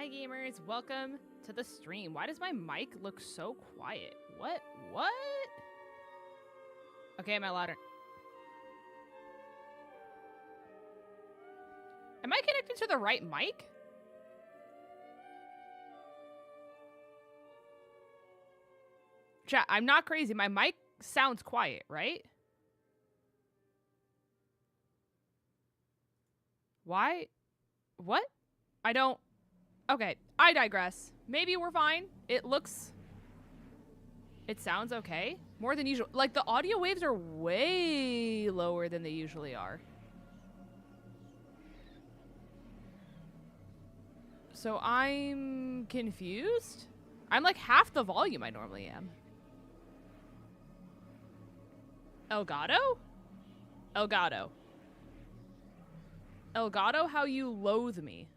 Hi gamers, welcome to the stream. Why does my mic look so quiet? What? Okay, am I louder? Am I connected to the right mic? Chat, I'm not crazy. My mic sounds quiet, right? Why? What? I don't... Okay, I digress. Maybe we're fine. It sounds okay. More than usual. Like, the audio waves are way lower than they usually are. So I'm confused? I'm like half the volume I normally am. 𝗟𝗏𝗗𝗘? 𝗟𝗏𝗗𝗘. 𝗟𝗏𝗗𝗘, how you loathe me.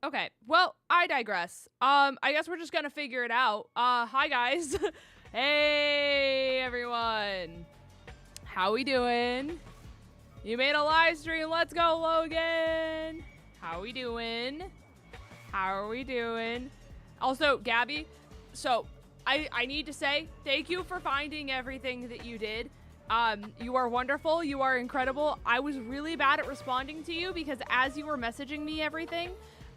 Okay, well, I digress. I guess we're just gonna figure it out. Hi guys. Hey everyone. How we doing? You made a live stream. Let's go, Logan. How we doing? How are we doing? Also, Gabby, so I need to say thank you for finding everything that you did. You are wonderful. You are incredible. I was really bad at responding to you because as you were messaging me everything,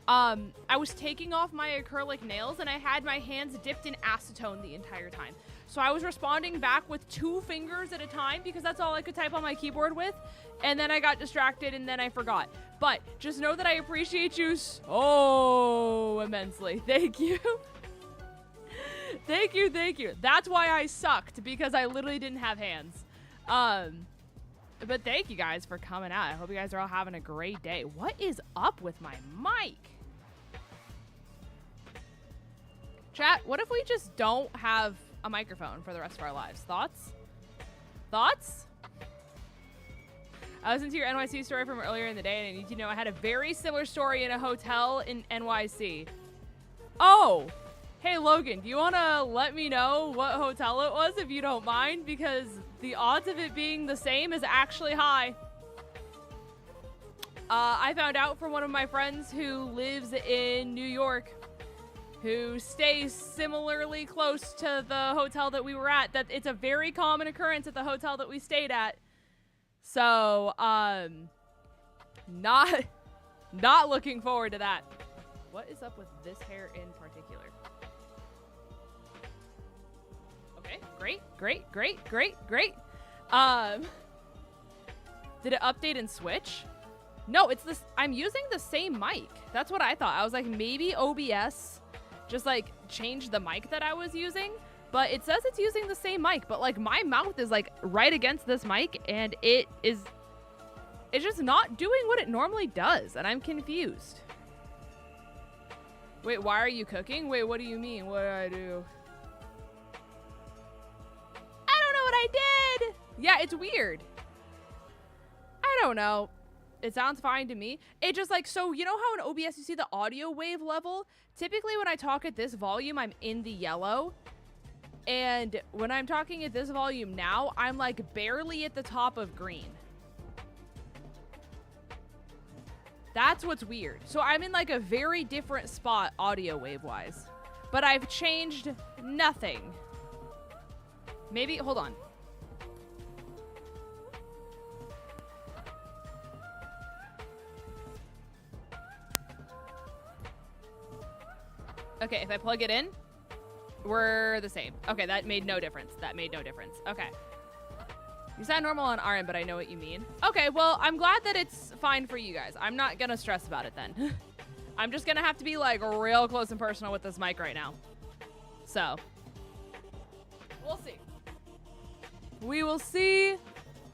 I was taking off my acrylic nails and I had my hands dipped in acetone the entire time. So I was responding back with 2 fingers at a time because that's all I could type on my keyboard with. And then I got distracted and then I forgot. But just know that I appreciate you so immensely. Thank you. Thank you, thank you. That's why I sucked, because I literally didn't have hands. But thank you guys for coming out. I hope you guys are all having a great day. What is up with my mic? Chat, what if we just don't have a microphone for the rest of our lives? Thoughts? Thoughts? I listened to your NYC story from earlier in the day, and I need to know I had a very similar story in a hotel in NYC. Oh! Hey, Logan, do you want to let me know what hotel it was, if you don't mind? Because the odds of it being the same is actually high. I found out from one of my friends who lives in New York, who stays similarly close to the hotel that we were at, that it's a very common occurrence at the hotel that we stayed at. So, not looking forward to that. What is up with this hair in particular? Okay, great. Did it update and switch? No, it's this. I'm using the same mic. That's what I thought. I was like, maybe OBS just like changed the mic that I was using, but it says it's using the same mic, but like my mouth is like right against this mic and it's just not doing what it normally does, and I'm confused. Wait, why are you cooking? Wait, what do you mean? What did I do? I don't know what I did. Yeah, it's weird. I don't know. It sounds fine to me. It just like, so you know how in OBS you see the audio wave level? Typically when I talk at this volume, I'm in the yellow. And when I'm talking at this volume now, I'm like barely at the top of green. That's what's weird. So I'm in like a very different spot audio wave wise, but I've changed nothing. Maybe, hold on. Okay, if I plug it in, we're the same. Okay, that made no difference. Okay. You sound normal on our end, but I know what you mean. Okay, well, I'm glad that it's fine for you guys. I'm not gonna stress about it then. I'm just gonna have to be like real close and personal with this mic right now. So, we'll see. We will see.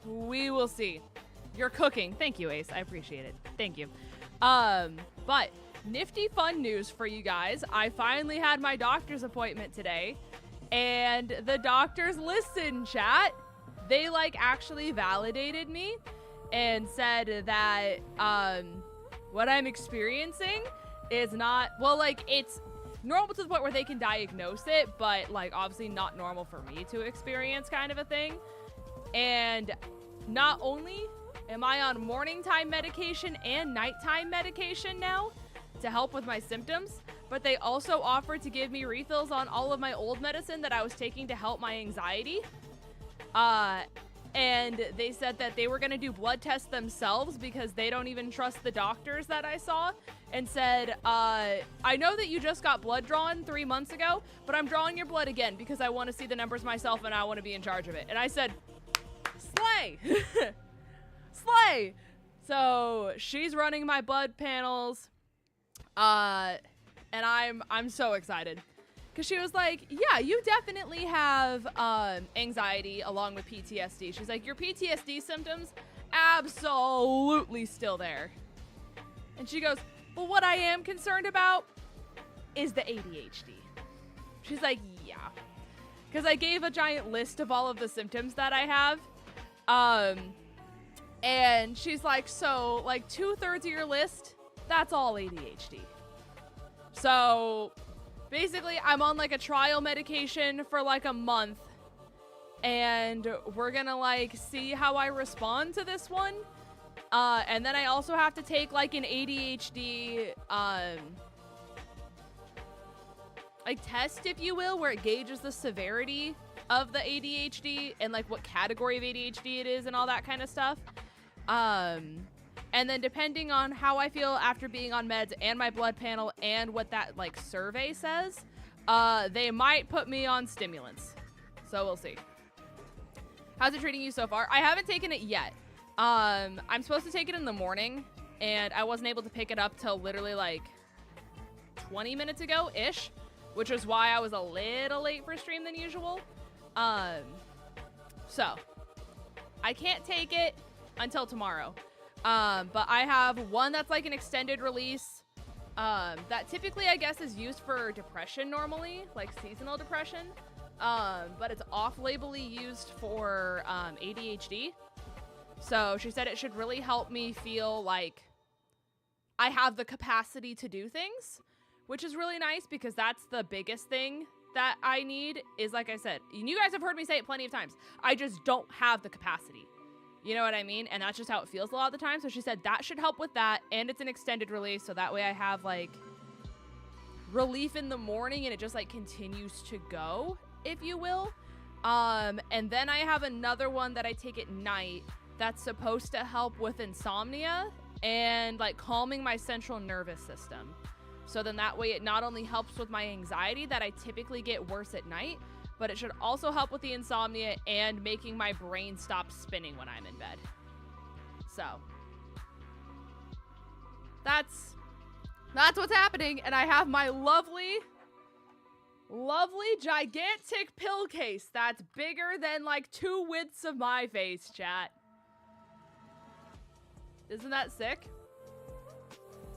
We will see. You're cooking. Thank you, Ace. I appreciate it. Thank you. But nifty fun news for you guys. I finally had my doctor's appointment today, and the doctors listened, chat. They like actually validated me and said that what I'm experiencing is not, well, like it's normal to the point where they can diagnose it, but like obviously not normal for me to experience, kind of a thing. And not only am I on morning time medication and nighttime medication now to help with my symptoms? But they also offered to give me refills on all of my old medicine that I was taking to help my anxiety. And they said that they were going to do blood tests themselves because they don't even trust the doctors that I saw, and said, I know that you just got blood drawn 3 months ago, but I'm drawing your blood again because I want to see the numbers myself and I want to be in charge of it. And I said, slay! Slay! So she's running my blood panels, and I'm so excited. Because she was like, yeah, you definitely have anxiety along with PTSD. She's like, your PTSD symptoms, absolutely still there. And she goes, but what I am concerned about is the ADHD. She's like, yeah. Because I gave a giant list of all of the symptoms that I have. And she's like, so like 2/3 of your list, that's all ADHD. So basically, I'm on like a trial medication for like a month, and we're gonna like see how I respond to this one. And then I also have to take like an ADHD like test, if you will, where it gauges the severity of the ADHD and like what category of ADHD it is and all that kind of stuff. And then depending on how I feel after being on meds and my blood panel and what that like survey says, they might put me on stimulants. So we'll see. How's it treating you so far? I haven't taken it yet. I'm supposed to take it in the morning, and I wasn't able to pick it up till literally like 20 minutes ago-ish, which is why I was a little late for stream than usual. So I can't take it until tomorrow. But I have one that's like an extended release, that typically I guess is used for depression normally, like seasonal depression. But it's off-labelly used for, ADHD. So she said it should really help me feel like I have the capacity to do things, which is really nice because that's the biggest thing that I need is, like I said, and you guys have heard me say it plenty of times, I just don't have the capacity. You know what I mean? And that's just how it feels a lot of the time. So she said that should help with that. And it's an extended release. So that way I have like relief in the morning and it just like continues to go, if you will. And then I have another one that I take at night that's supposed to help with insomnia and like calming my central nervous system. So then that way it not only helps with my anxiety that I typically get worse at night, but it should also help with the insomnia and making my brain stop spinning when I'm in bed. So that's what's happening. And I have my lovely gigantic pill case that's bigger than like 2 widths of my face, chat. Isn't that sick?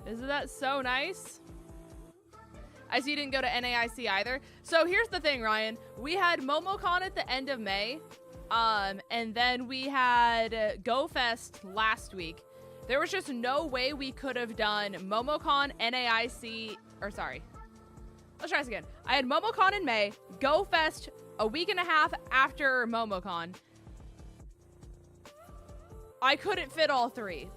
Isn't that so nice? I see you didn't go to NAIC either. So here's the thing, Ryan. We had MomoCon at the end of May. And then we had GoFest last week. There was just no way we could have done MomoCon, NAIC, or sorry. Let's try this again. I had MomoCon in May, GoFest a week and a half after MomoCon. I couldn't fit all 3,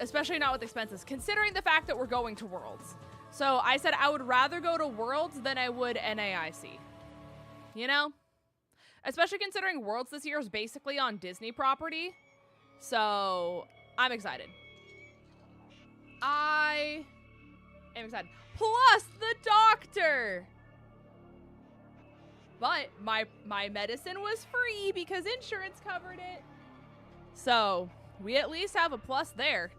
especially not with expenses, considering the fact that we're going to Worlds. So I said I would rather go to Worlds than I would NAIC. You know? Especially considering Worlds this year is basically on Disney property. So I'm excited. I am excited. Plus the doctor! But my medicine was free because insurance covered it. So we at least have a plus there.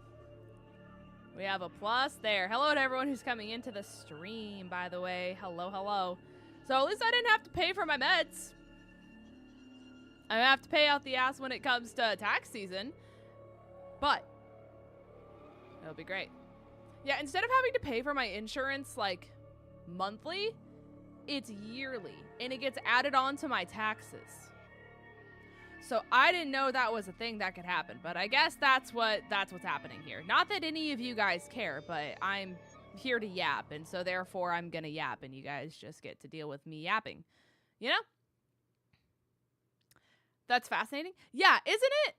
We have a plus there. Hello to everyone who's coming into the stream, by the way. Hello, hello. So at least I didn't have to pay for my meds. I have to pay out the ass when it comes to tax season. But it'll be great. Yeah, instead of having to pay for my insurance, like, monthly, it's yearly. And it gets added on to my taxes. So I didn't know that was a thing that could happen, but I guess that's what's happening here. Not that any of you guys care, but I'm here to yap, and so therefore I'm gonna yap, and you guys just get to deal with me yapping. You know? That's fascinating. Yeah, isn't it?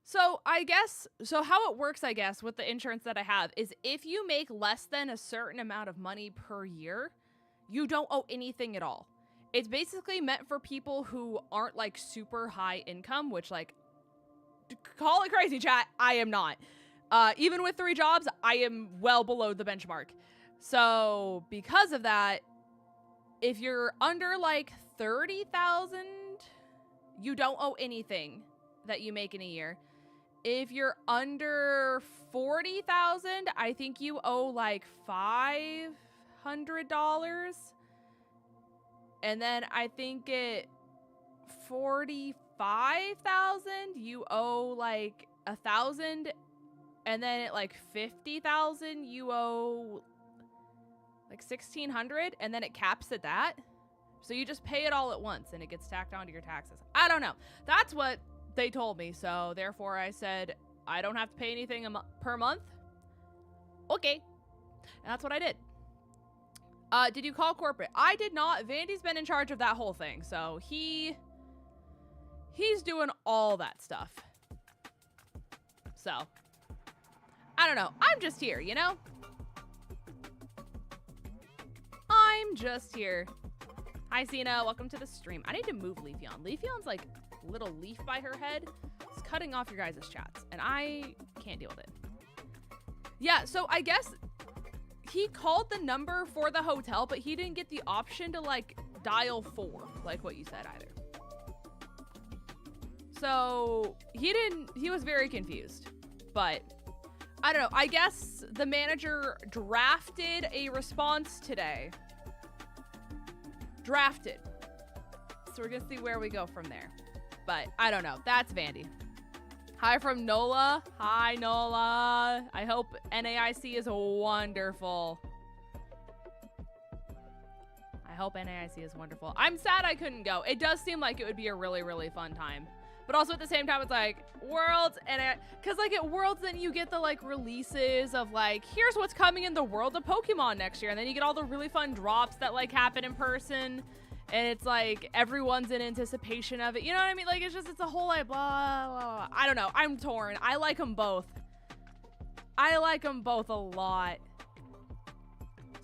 So I guess, so how it works, I guess, with the insurance that I have is if you make less than a certain amount of money per year, you don't owe anything at all. It's basically meant for people who aren't like super high income, which like, call it crazy, chat, I am not. Even with 3 jobs, I am well below the benchmark. So because of that, if you're under like 30,000, you don't owe anything that you make in a year. If you're under 40,000, I think you owe like $500. And then I think at 45,000, you owe like 1,000. And then at like 50,000, you owe like 1,600, and then it caps at that. So you just pay it all at once and it gets tacked onto your taxes. I don't know. That's what they told me. So therefore I said, I don't have to pay anything per month. Okay. And that's what I did. Did you call corporate? I did not. Vandy's been in charge of that whole thing. So he's doing all that stuff. So I don't know. I'm just here, you know? I'm just here. Hi, Cena. Welcome to the stream. I need to move Leafeon. Leafeon's like a little leaf by her head. It's cutting off your guys' chats, and I can't deal with it. Yeah, so I guess he called the number for the hotel, but he didn't get the option to, like, dial 4, like what you said either. So he was very confused, but I don't know. I guess the manager drafted a response today. Drafted. So we're gonna see where we go from there. But I don't know. That's Vandy. Hi from Nola. Hi, Nola. I hope NAIC is wonderful. I hope NAIC is wonderful. I'm sad I couldn't go. It does seem like it would be a really, really fun time. But also at the same time, it's like Worlds, and because like at Worlds, then you get the like releases of like, here's what's coming in the world of Pokemon next year, and then you get all the really fun drops that like happen in person, and it's like everyone's in anticipation of it. You know what I mean? Like it's a whole like blah, blah, blah. I don't know. I'm torn. I like them both. I like them both a lot.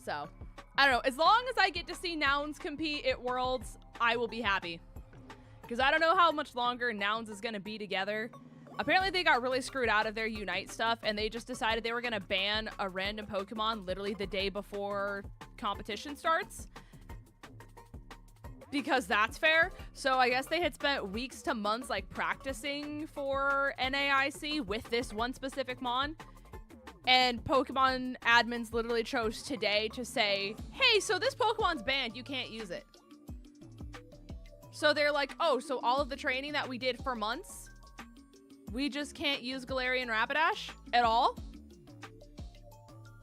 So I don't know. As long as I get to see Nouns compete at Worlds, I will be happy. Because I don't know how much longer Nouns is going to be together. Apparently they got really screwed out of their Unite stuff, and they just decided they were going to ban a random Pokemon literally the day before competition starts. Because that's fair. So I guess they had spent weeks to months like practicing for NAIC with this one specific Mon. And Pokemon admins literally chose today to say, hey, so this Pokemon's banned, you can't use it. So they're like, oh, so all of the training that we did for months, we just can't use Galarian Rapidash at all?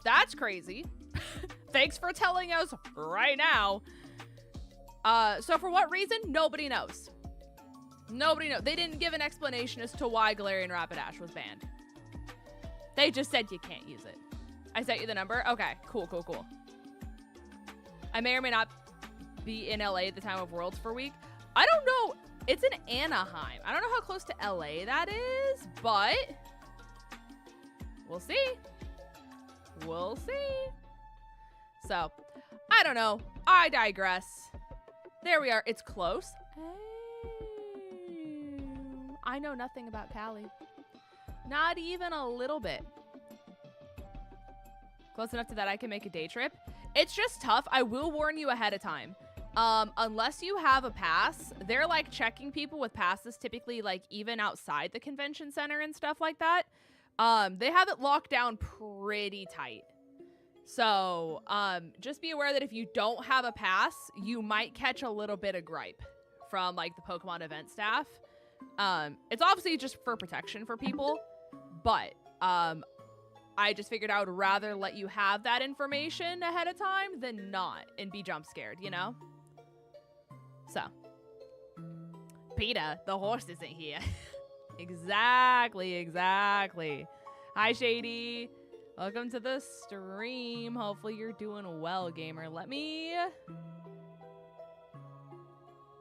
That's crazy. Thanks for telling us right now. So for what reason? Nobody knows. Nobody knows. They didn't give an explanation as to why Galarian Rapidash was banned. They just said you can't use it. I sent you the number? Okay, cool, cool, cool. I may or may not be in LA at the time of Worlds for a week. I don't know. It's in Anaheim. I don't know how close to LA that is, but we'll see. We'll see. So, I don't know. I digress. There we are. It's close. I know nothing about Cali. Not even a little bit. Close enough to that I can make a day trip. It's just tough. I will warn you ahead of time. Unless you have a pass, they're like checking people with passes typically like even outside the convention center and stuff like that. They have it locked down pretty tight. So, just be aware that if you don't have a pass, you might catch a little bit of gripe from like the Pokemon event staff. It's obviously just for protection for people, but, I just figured I would rather let you have that information ahead of time than not and be jump scared, you know? So, PETA, the horse isn't here. Exactly, exactly. Hi, Shady. Welcome to the stream. Hopefully you're doing well, gamer. Let me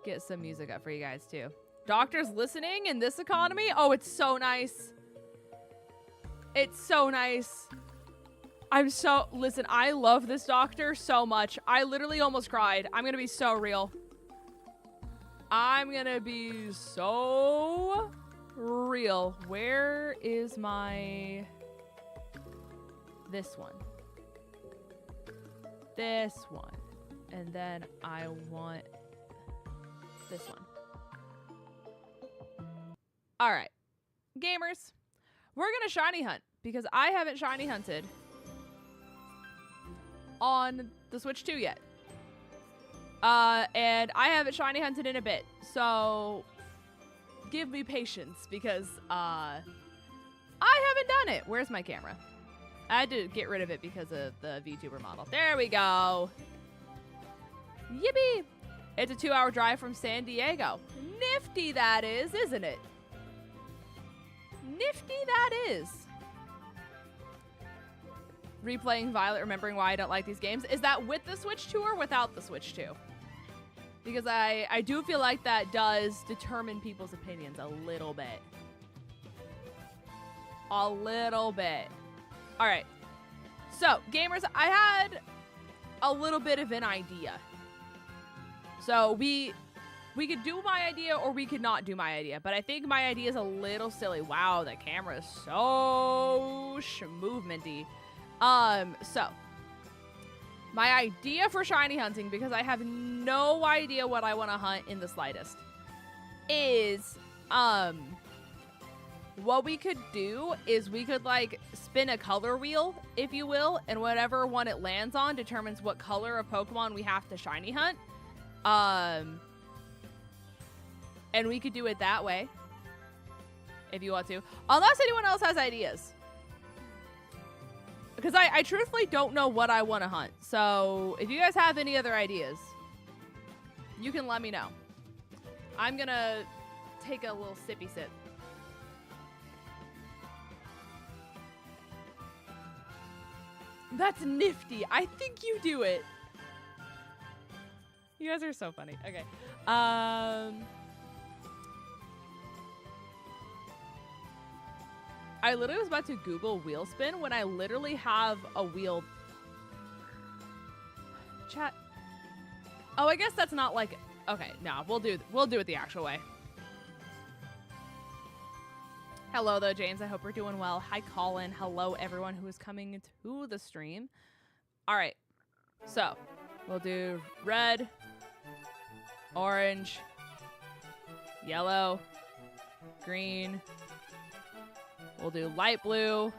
get some music up for you guys, too. Doctors listening in this economy? Oh, it's so nice. It's so nice. Listen, I love this doctor so much. I literally almost cried. I'm gonna be so real. I'm gonna be so real. Where is my... This one. This one. And then I want this one. All right, gamers, we're gonna shiny hunt because I haven't shiny hunted on the Switch 2 yet. And I haven't shiny hunted in a bit, so give me patience because I haven't done it. Where's my camera? I had to get rid of it because of the VTuber model. There we go. Yippee! It's a 2-hour drive from San Diego. Nifty that is, isn't it? Nifty that is. Replaying Violet, remembering why I don't like these games. Is that with the Switch 2 or without the Switch 2? Because I do feel like that does determine people's opinions a little bit. A little bit. All right. So, gamers, I had a little bit of an idea. So, we could do my idea or we could not do my idea. But I think my idea is a little silly. Wow, the camera is so movementy. So, my idea for shiny hunting, because I have no idea what I want to hunt in the slightest, is, what we could do is we could, like, spin a color wheel, if you will, and whatever one it lands on determines what color of Pokemon we have to shiny hunt. And we could do it that way, if you want to. Unless anyone else has ideas. Because I truthfully don't know what I want to hunt. So, if you guys have any other ideas, you can let me know. I'm gonna take a little sippy sip. That's nifty. I think you do it. You guys are so funny. Okay. I literally was about to Google wheel spin when I literally have a wheel. Chat. Oh, I guess that's not like, okay, no, we'll do it the actual way. Hello though, James. I hope we're doing well. Hi, Colin. Hello, everyone who is coming to the stream. All right. So, we'll do red, orange, yellow, green. We'll do light blue,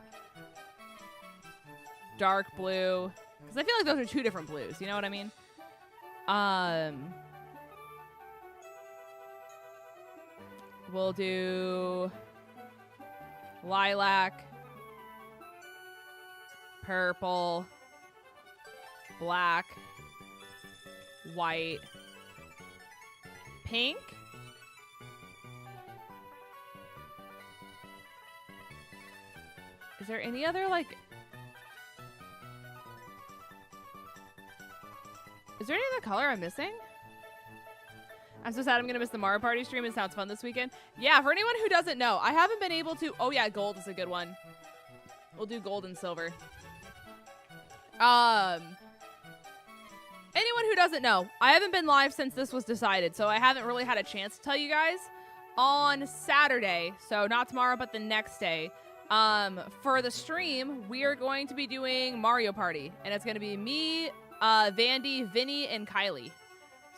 dark blue, because I feel like those are two different blues. You know what I mean? We'll do lilac, purple, black, white, pink. Is there any other, like... Is there any other color I'm missing? I'm so sad I'm gonna miss the Mario Party stream. It sounds fun this weekend. Yeah, for anyone who doesn't know, I haven't been able to... Oh yeah, gold is a good one. We'll do gold and silver. Anyone who doesn't know, I haven't been live since this was decided, so I haven't really had a chance to tell you guys. On Saturday, so not tomorrow, but the next day, for the stream, we are going to be doing Mario Party, and it's going to be me, Vandy, Vinny, and Kylie.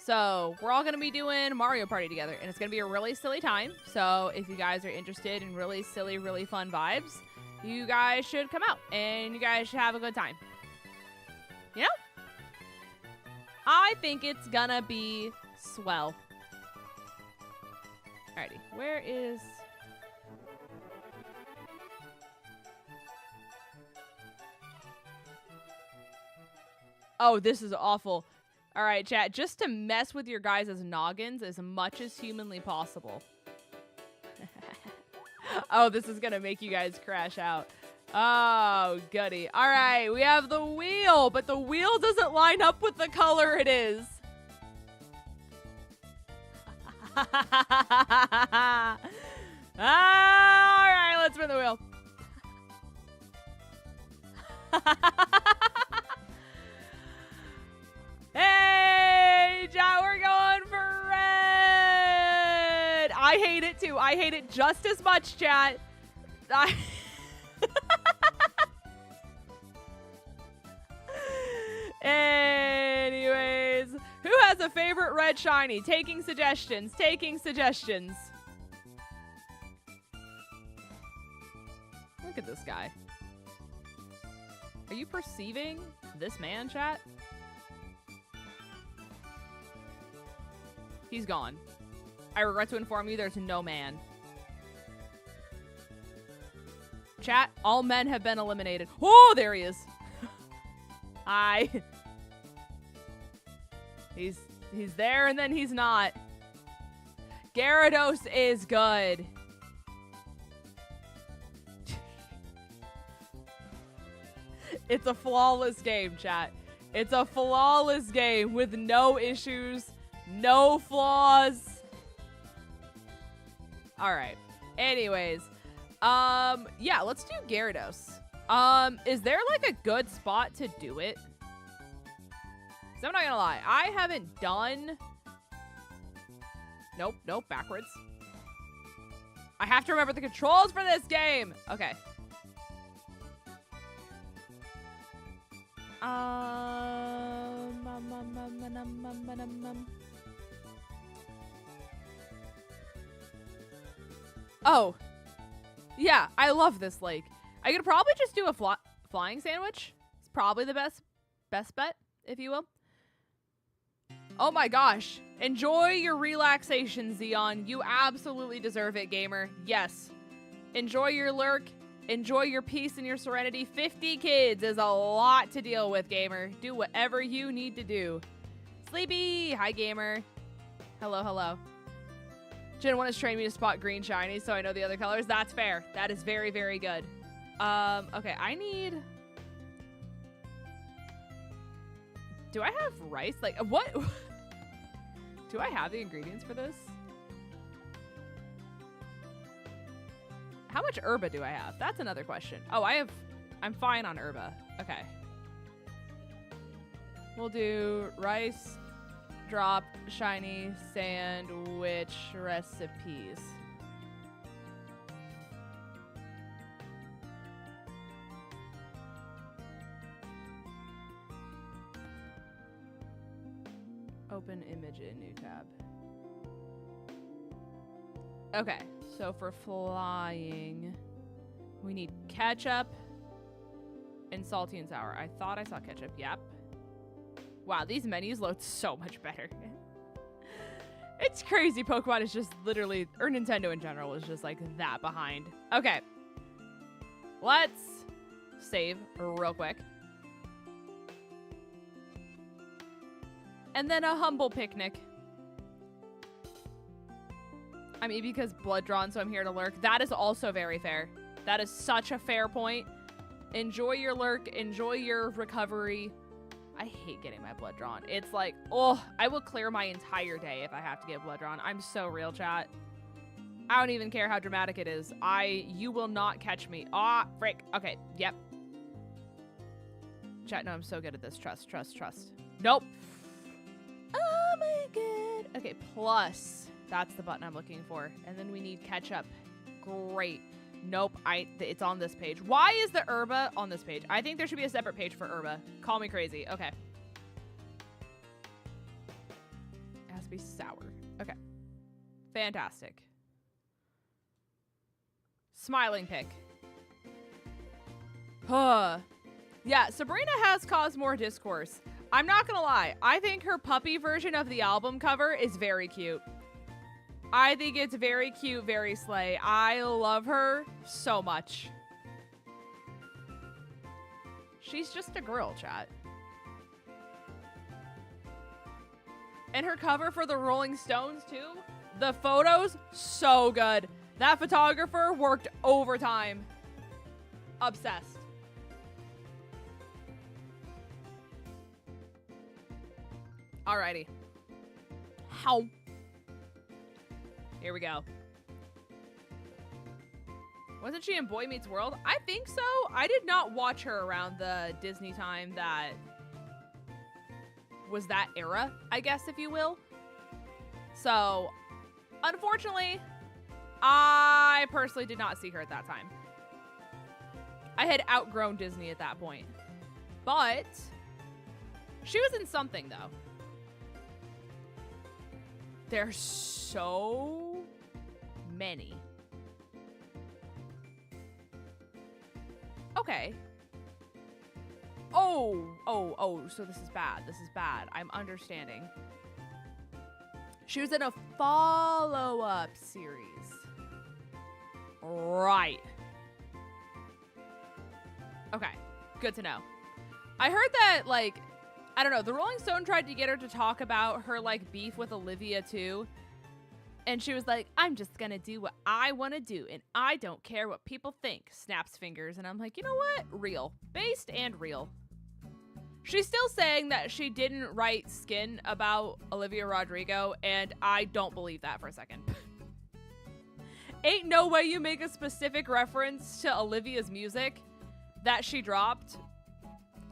So we're all going to be doing Mario Party together, and it's going to be a really silly time. So if you guys are interested in really silly, really fun vibes, you guys should come out, and you guys should have a good time. You know? I think it's going to be swell. Alrighty, where is... Oh, this is awful. All right, chat, just to mess with your guys' noggins as much as humanly possible. Oh, this is gonna make you guys crash out. Oh, goody. All right, we have the wheel, but the wheel doesn't line up with the color it is. All right, let's spin the wheel. Hey, John, we're going for red. I hate it too. I hate it just as much, chat. Anyways, who has a favorite red shiny? Taking suggestions. Taking suggestions. Look at this guy. Are you perceiving this man, chat? He's gone. I regret to inform you there's no man. Chat, all men have been eliminated. Oh, there he is. Hi. He's there and then he's not. Gyarados is good. It's a flawless game, chat. It's a flawless game with no issues, no flaws. All right. Anyways, yeah, let's do Gyarados. Is there like a good spot to do it? 'Cause I'm not gonna lie, I haven't done. Nope, backwards. I have to remember the controls for this game. Okay. Oh, yeah, I love this lake. I could probably just do a flying sandwich. It's probably the best bet, if you will. Oh my gosh. Enjoy your relaxation, Xion. You absolutely deserve it, gamer. Yes. Enjoy your lurk. Enjoy your peace and your serenity. 50 kids is a lot to deal with, gamer. Do whatever you need to do. Sleepy. Hi, gamer. Hello, hello. Gen 1 has trained me to spot green shiny, so I know the other colors. That's fair. That is very, very good. Okay, I need... Do I have rice? Like, what? Do I have the ingredients for this? How much herba do I have? That's another question. Oh, I'm fine on herba. Okay. We'll do rice, drop, shiny, sandwich recipes. Open image in new tab. Okay, so for flying, we need ketchup and salty and sour. I thought I saw ketchup. Yep. Wow, these menus load so much better. It's crazy. Pokemon is just literally, or Nintendo in general is just like that behind. Okay. Let's save real quick. And then a humble picnic. I mean, because blood drawn, so I'm here to lurk. That is also very fair. That is such a fair point. Enjoy your lurk. Enjoy your recovery. I hate getting my blood drawn. It's like, oh, I will clear my entire day if I have to get blood drawn. I'm so real, chat. I don't even care how dramatic it is. You will not catch me. Ah, frick. Okay, yep. Chat, no, I'm so good at this. Trust, trust, trust. Nope. Oh my god. Okay, plus. That's the button I'm looking for. And then we need ketchup. Great. Nope, it's on this page. Why is the herba on this page? I think there should be a separate page for herba. Call me crazy. Okay. It has to be sour. Okay. Fantastic. Smiling pick. Huh. Yeah, Sabrina has caused more discourse. I'm not gonna lie. I think her puppy version of the album cover is very cute. I think it's very cute, very slay. I love her so much. She's just a girl, chat. And her cover for the Rolling Stones, too. The photos, so good. That photographer worked overtime. Obsessed. Alrighty. How? Here we go. Wasn't she in Boy Meets World? I think so. I did not watch her around the Disney time that was that era, I guess, if you will. So, unfortunately, I personally did not see her at that time. I had outgrown Disney at that point. But she was in something, though. There's so many. Okay. Oh, so this is bad. This is bad. I'm understanding. She was in a follow-up series. Right. Okay. Good to know. I heard that, like, I don't know, the Rolling Stone tried to get her to talk about her, like, beef with Olivia, too. And she was like, I'm just gonna do what I want to do, and I don't care what people think. Snaps fingers. And I'm like, you know what? Real. Based and real. She's still saying that she didn't write Skin about Olivia Rodrigo, and I don't believe that for a second. Ain't no way you make a specific reference to Olivia's music that she dropped,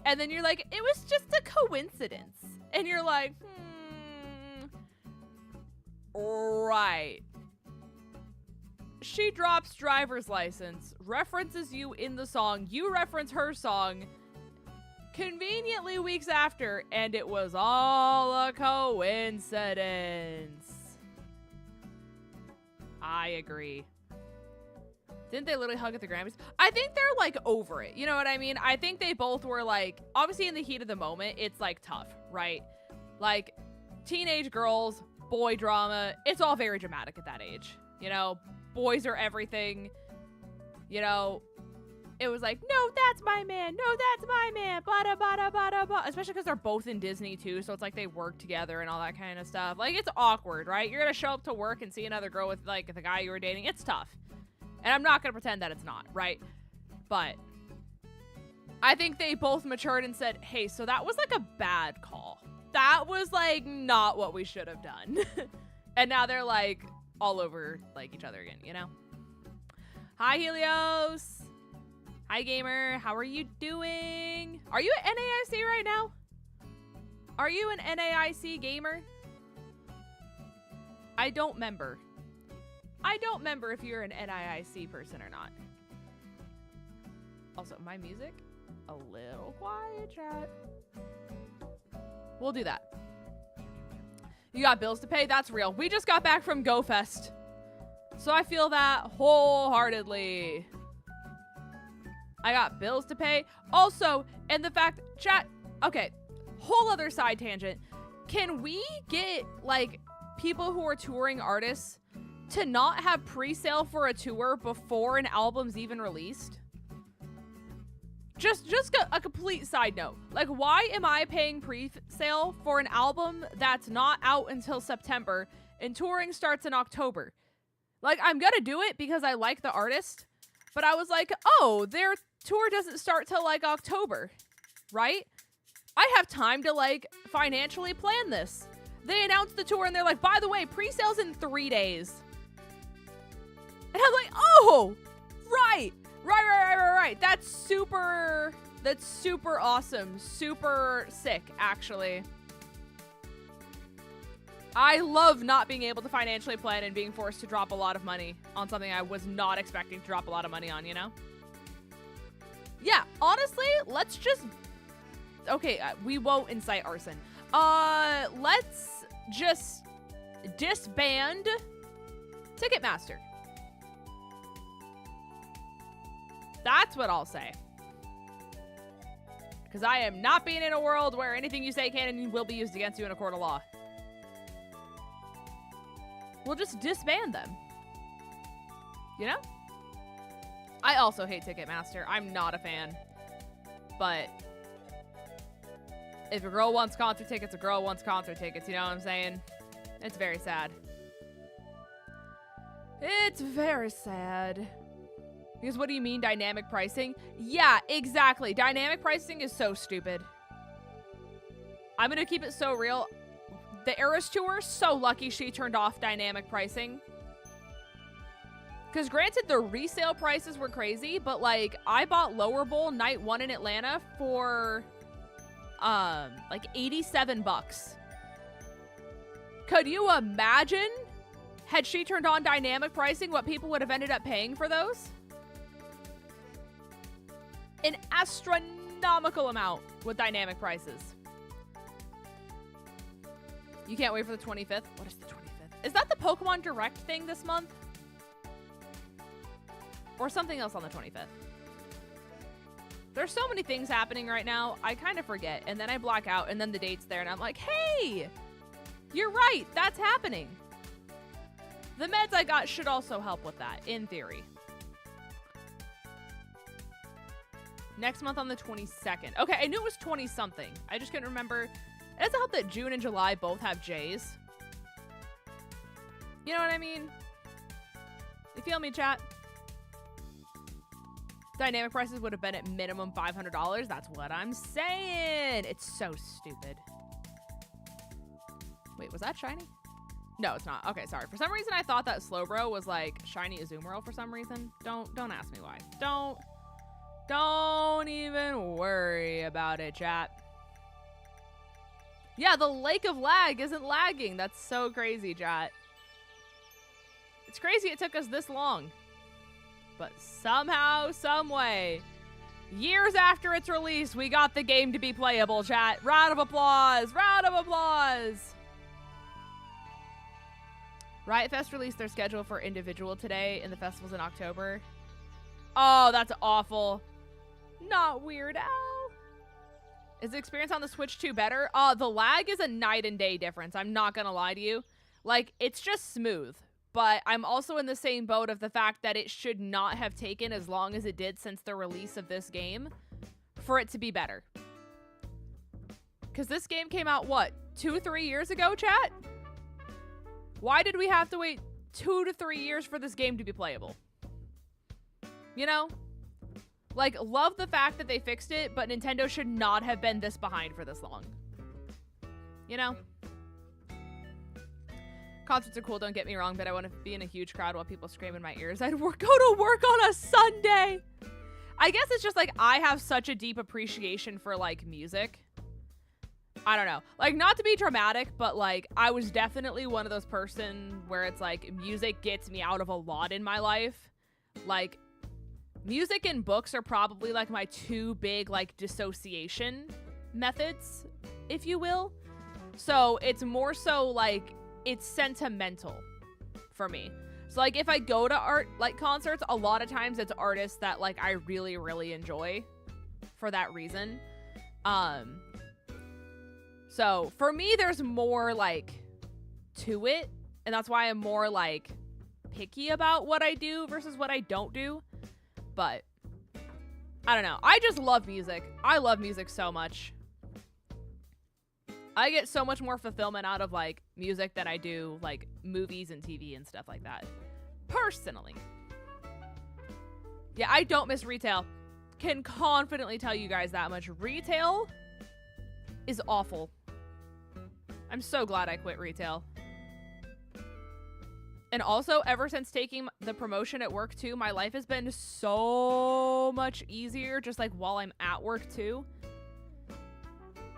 and then you're like, it was just a coincidence. And you're like, right. She drops Driver's License, references you in the song, you reference her song, conveniently weeks after, and it was all a coincidence. I agree. Didn't they literally hug at the Grammys? I think they're, like, over it. You know what I mean? I think they both were, like, obviously in the heat of the moment, it's, like, tough, right? Like, teenage girls, boy drama, it's all very dramatic at that age. You know, boys are everything. You know, it was like, no, that's my man. No, that's my man. Bada, bada, bada, bada. Especially because they're both in Disney, too. So it's like they work together and all that kind of stuff. Like, it's awkward, right? You're going to show up to work and see another girl with, like, the guy you were dating. It's tough. And I'm not going to pretend that it's not, right? But I think they both matured and said, hey, so that was, like, a bad call. That was, like, not what we should have done. And now they're, like, all over, like, each other again, you know? Hi, Helios. Hi, gamer. How are you doing? Are you at NAIC right now? Are you an NAIC gamer? I don't remember. I don't remember if you're an NAIC person or not. Also, my music? A little quiet, chat. We'll do that. You got bills to pay? That's real. We just got back from Go Fest. So I feel that wholeheartedly. I got bills to pay. Also, and the fact, chat, okay, whole other side tangent. Can we get, like, people who are touring artists to not have pre-sale for a tour before an album's even released? Just a complete side note. Like, why am I paying pre-sale for an album that's not out until September and touring starts in October? Like, I'm gonna do it because I like the artist, but I was like, oh, their tour doesn't start till, like, October, right? I have time to, like, financially plan this. They announced the tour and they're like, by the way, pre-sale's in 3 days. And I'm like, oh, right. That's super awesome. Super sick, actually. I love not being able to financially plan and being forced to drop a lot of money on something I was not expecting to drop a lot of money on, you know? Yeah, honestly, let's just... Okay, we won't incite arson. Let's just disband Ticketmaster. That's what I'll say. Because I am not being in a world where anything you say can and will be used against you in a court of law. We'll just disband them. You know? I also hate Ticketmaster. I'm not a fan. But if a girl wants concert tickets, a girl wants concert tickets. You know what I'm saying? It's very sad. It's very sad. Because what do you mean dynamic pricing? Yeah, exactly. Dynamic pricing is so stupid. I'm going to keep it so real. The Eras Tour, so lucky she turned off dynamic pricing. Because granted, the resale prices were crazy, but like I bought Lower Bowl night 1 in Atlanta for like 87 bucks. Could you imagine, had she turned on dynamic pricing, what people would have ended up paying for those? An astronomical amount with dynamic prices. You can't wait for the 25th? What is the 25th? Is that the Pokemon Direct thing this month? Or something else on the 25th? There's so many things happening right now, I kind of forget. And then I black out, and then the date's there, and I'm like, hey, you're right, that's happening. The meds I got should also help with that, in theory. Next month on the 22nd. Okay, I knew it was 20-something. I just couldn't remember. It doesn't help that June and July both have J's. You know what I mean? You feel me, chat? Dynamic prices would have been at minimum $500. That's what I'm saying. It's so stupid. Wait, was that shiny? No, it's not. Okay, sorry. For some reason, I thought that Slowbro was like shiny Azumarill for some reason. Don't ask me why. Don't even worry about it, chat. Yeah, the Lake of Lag isn't lagging. That's so crazy, chat. It's crazy it took us this long. But somehow, some way, years after its release, we got the game to be playable, chat. Round of applause. Round of applause. Riot Fest released their schedule for individual today, and the festival's in October. Oh, that's awful. Not Weird Al. Is the experience on the Switch 2 better? The lag is a night and day difference. I'm not gonna lie to you. Like, it's just smooth. But I'm also in the same boat of the fact that it should not have taken as long as it did since the release of this game for it to be better. Because this game came out, what, 2-3 years ago, chat? Why did we have to wait 2 to 3 years for this game to be playable? You know? Like, love the fact that they fixed it, but Nintendo should not have been this behind for this long. You know? Concerts are cool, don't get me wrong, but I want to be in a huge crowd while people scream in my ears. I'd go to work on a Sunday. I guess it's just like I have such a deep appreciation for like music. I don't know. Like, not to be dramatic, but like I was definitely one of those person where it's like music gets me out of a lot in my life. Like, music and books are probably like my two big like dissociation methods, if you will. So it's more so like it's sentimental for me. So like if I go to art like concerts, a lot of times it's artists that like I really, really enjoy for that reason. So for me, there's more like to it, and that's why I'm more like picky about what I do versus what I don't do. But I don't know. I just love music. I love music so much. I get so much more fulfillment out of like music than I do like movies and TV and stuff like that. Personally. Yeah, I don't miss retail. Can confidently tell you guys that much. Retail is awful. I'm so glad I quit retail. And also, ever since taking the promotion at work too, my life has been so much easier just like while I'm at work too.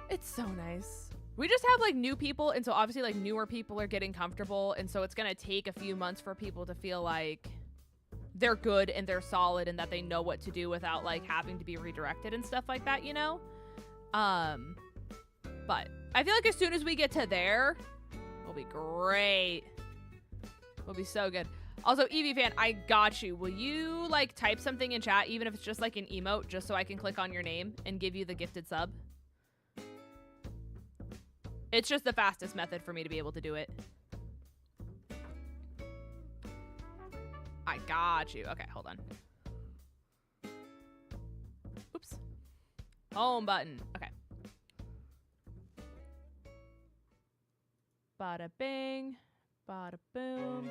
It's so nice. We just have like new people, and so obviously like newer people are getting comfortable, and so it's gonna take a few months for people to feel like they're good and they're solid and that they know what to do without like having to be redirected and stuff like that, you know? But I feel like as soon as we get to there, we'll be great. We'll be so good. Also, Eevee fan, I got you. Will you like type something in chat, even if it's just like an emote, just so I can click on your name and give you the gifted sub? It's just the fastest method for me to be able to do it. I got you. Okay, hold on. Oops. Home button. Okay. Bada bing. Bada boom.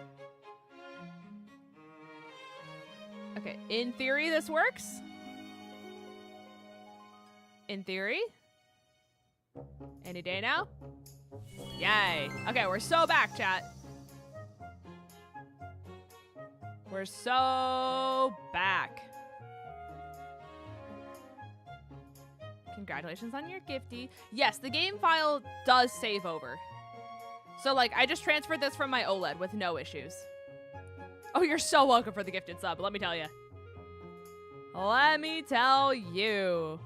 Okay, in theory, this works. In theory. Any day now? Yay. Okay, we're so back, chat. We're so back. Congratulations on your gifty. Yes, the game file does save over. So, like, I just transferred this from my OLED with no issues. Oh, you're so welcome for the gifted sub, let me tell you. Let me tell you.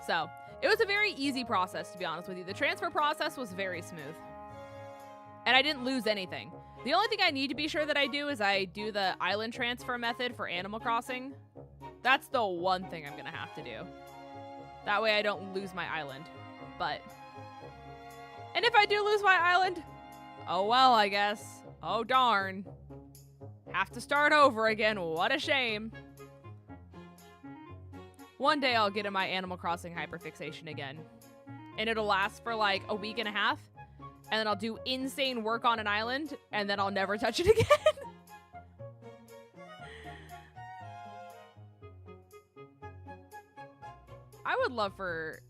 So, it was a very easy process, to be honest with you. The transfer process was very smooth. And I didn't lose anything. The only thing I need to be sure that I do is I do the island transfer method for Animal Crossing. That's the one thing I'm gonna have to do. That way I don't lose my island. But, and if I do lose my island, oh well, I guess. Oh darn. Have to start over again, what a shame. One day I'll get in my Animal Crossing hyperfixation again. And it'll last for like a week and a half. And then I'll do insane work on an island, and then I'll never touch it again. I would love for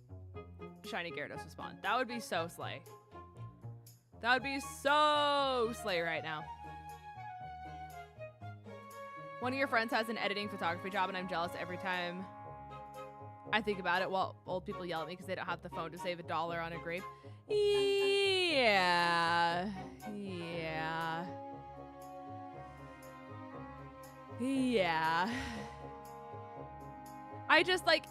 Shiny Gyarados to spawn. That would be so slay. That would be so slay right now. One of your friends has an editing photography job, and I'm jealous every time I think about it. Well, old people yell at me because they don't have the phone to save $1 on a grape. Yeah. Yeah. Yeah. I just, like,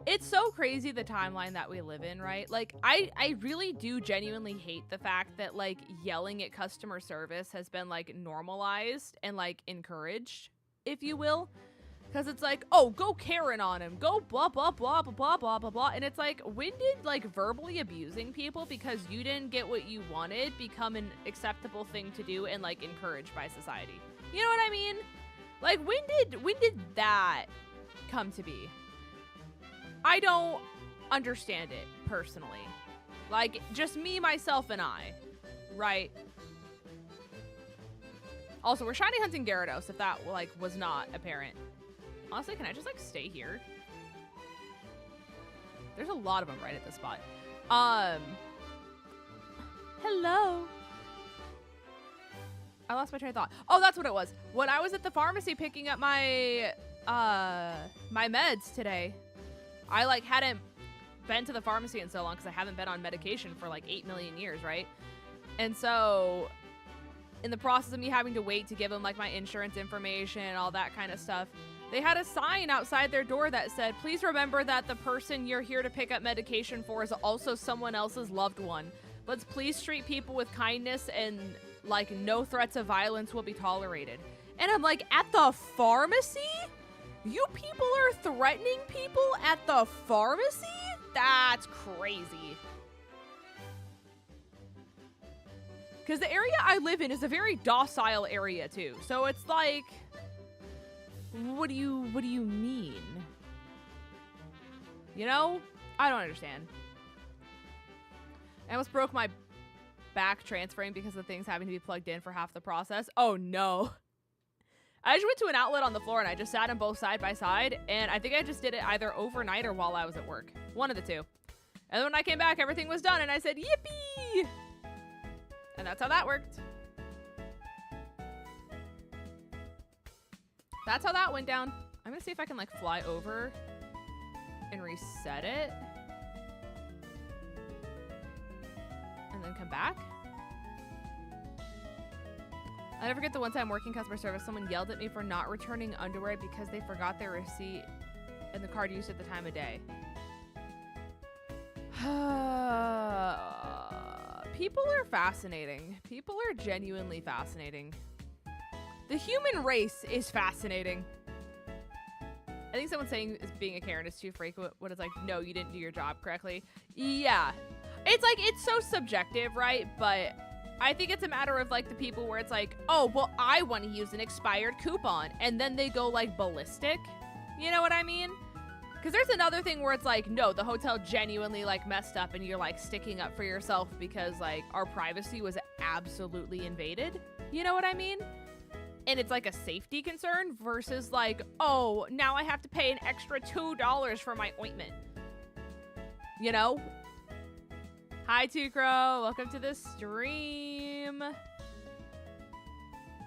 it's so crazy the timeline that we live in, right? Like, I really do genuinely hate the fact that, like, yelling at customer service has been, like, normalized and, like, encouraged, if you will. Because it's like, oh, go Karen on him. Go blah, blah, blah, blah, blah, blah, blah, blah. And it's like, when did, like, verbally abusing people because you didn't get what you wanted become an acceptable thing to do and, like, encouraged by society? You know what I mean? Like, when did that come to be? I don't understand it, personally. Like, just me, myself, and I. Right? Also, we're shiny hunting Gyarados, if that, like, was not apparent. Honestly, can I just, like, stay here? There's a lot of them right at this spot. Hello. I lost my train of thought. Oh, that's what it was. When I was at the pharmacy picking up my, my meds today, I, like, hadn't been to the pharmacy in so long because I haven't been on medication for, like, 8 million years, right? And so, in the process of me having to wait to give them, like, my insurance information and all that kind of stuff, they had a sign outside their door that said, please remember that the person you're here to pick up medication for is also someone else's loved one. Let's please treat people with kindness and, like, no threats of violence will be tolerated. And I'm like, at the pharmacy? You people are threatening people at the pharmacy? That's crazy. Because the area I live in is a very docile area too. So it's like, what do you mean? You know? I don't understand. I almost broke my back transferring because the thing's having to be plugged in for half the process. Oh no. I just went to an outlet on the floor and I just sat them both side by side, and I think I just did it either overnight or while I was at work. One of the two. And then when I came back, everything was done and I said, yippee! And that's how that worked. That's how that went down. I'm gonna see if I can, like, fly over and reset it. And then come back. I never forget the one time working customer service, someone yelled at me for not returning underwear because they forgot their receipt and the card used at the time of day. People are fascinating. People are genuinely fascinating. The human race is fascinating. I think someone saying being a Karen is too frequent. What it's like, no, you didn't do your job correctly. Yeah. It's like, it's so subjective, right? But I think it's a matter of, like, the people where it's like, oh, well, I want to use an expired coupon. And then they go, like, ballistic. You know what I mean? Because there's another thing where it's like, no, the hotel genuinely, like, messed up and you're, like, sticking up for yourself because, like, our privacy was absolutely invaded. You know what I mean? And it's, like, a safety concern versus, like, oh, now I have to pay an extra $2 for my ointment. You know? Hi, Two Crow. Welcome to the stream.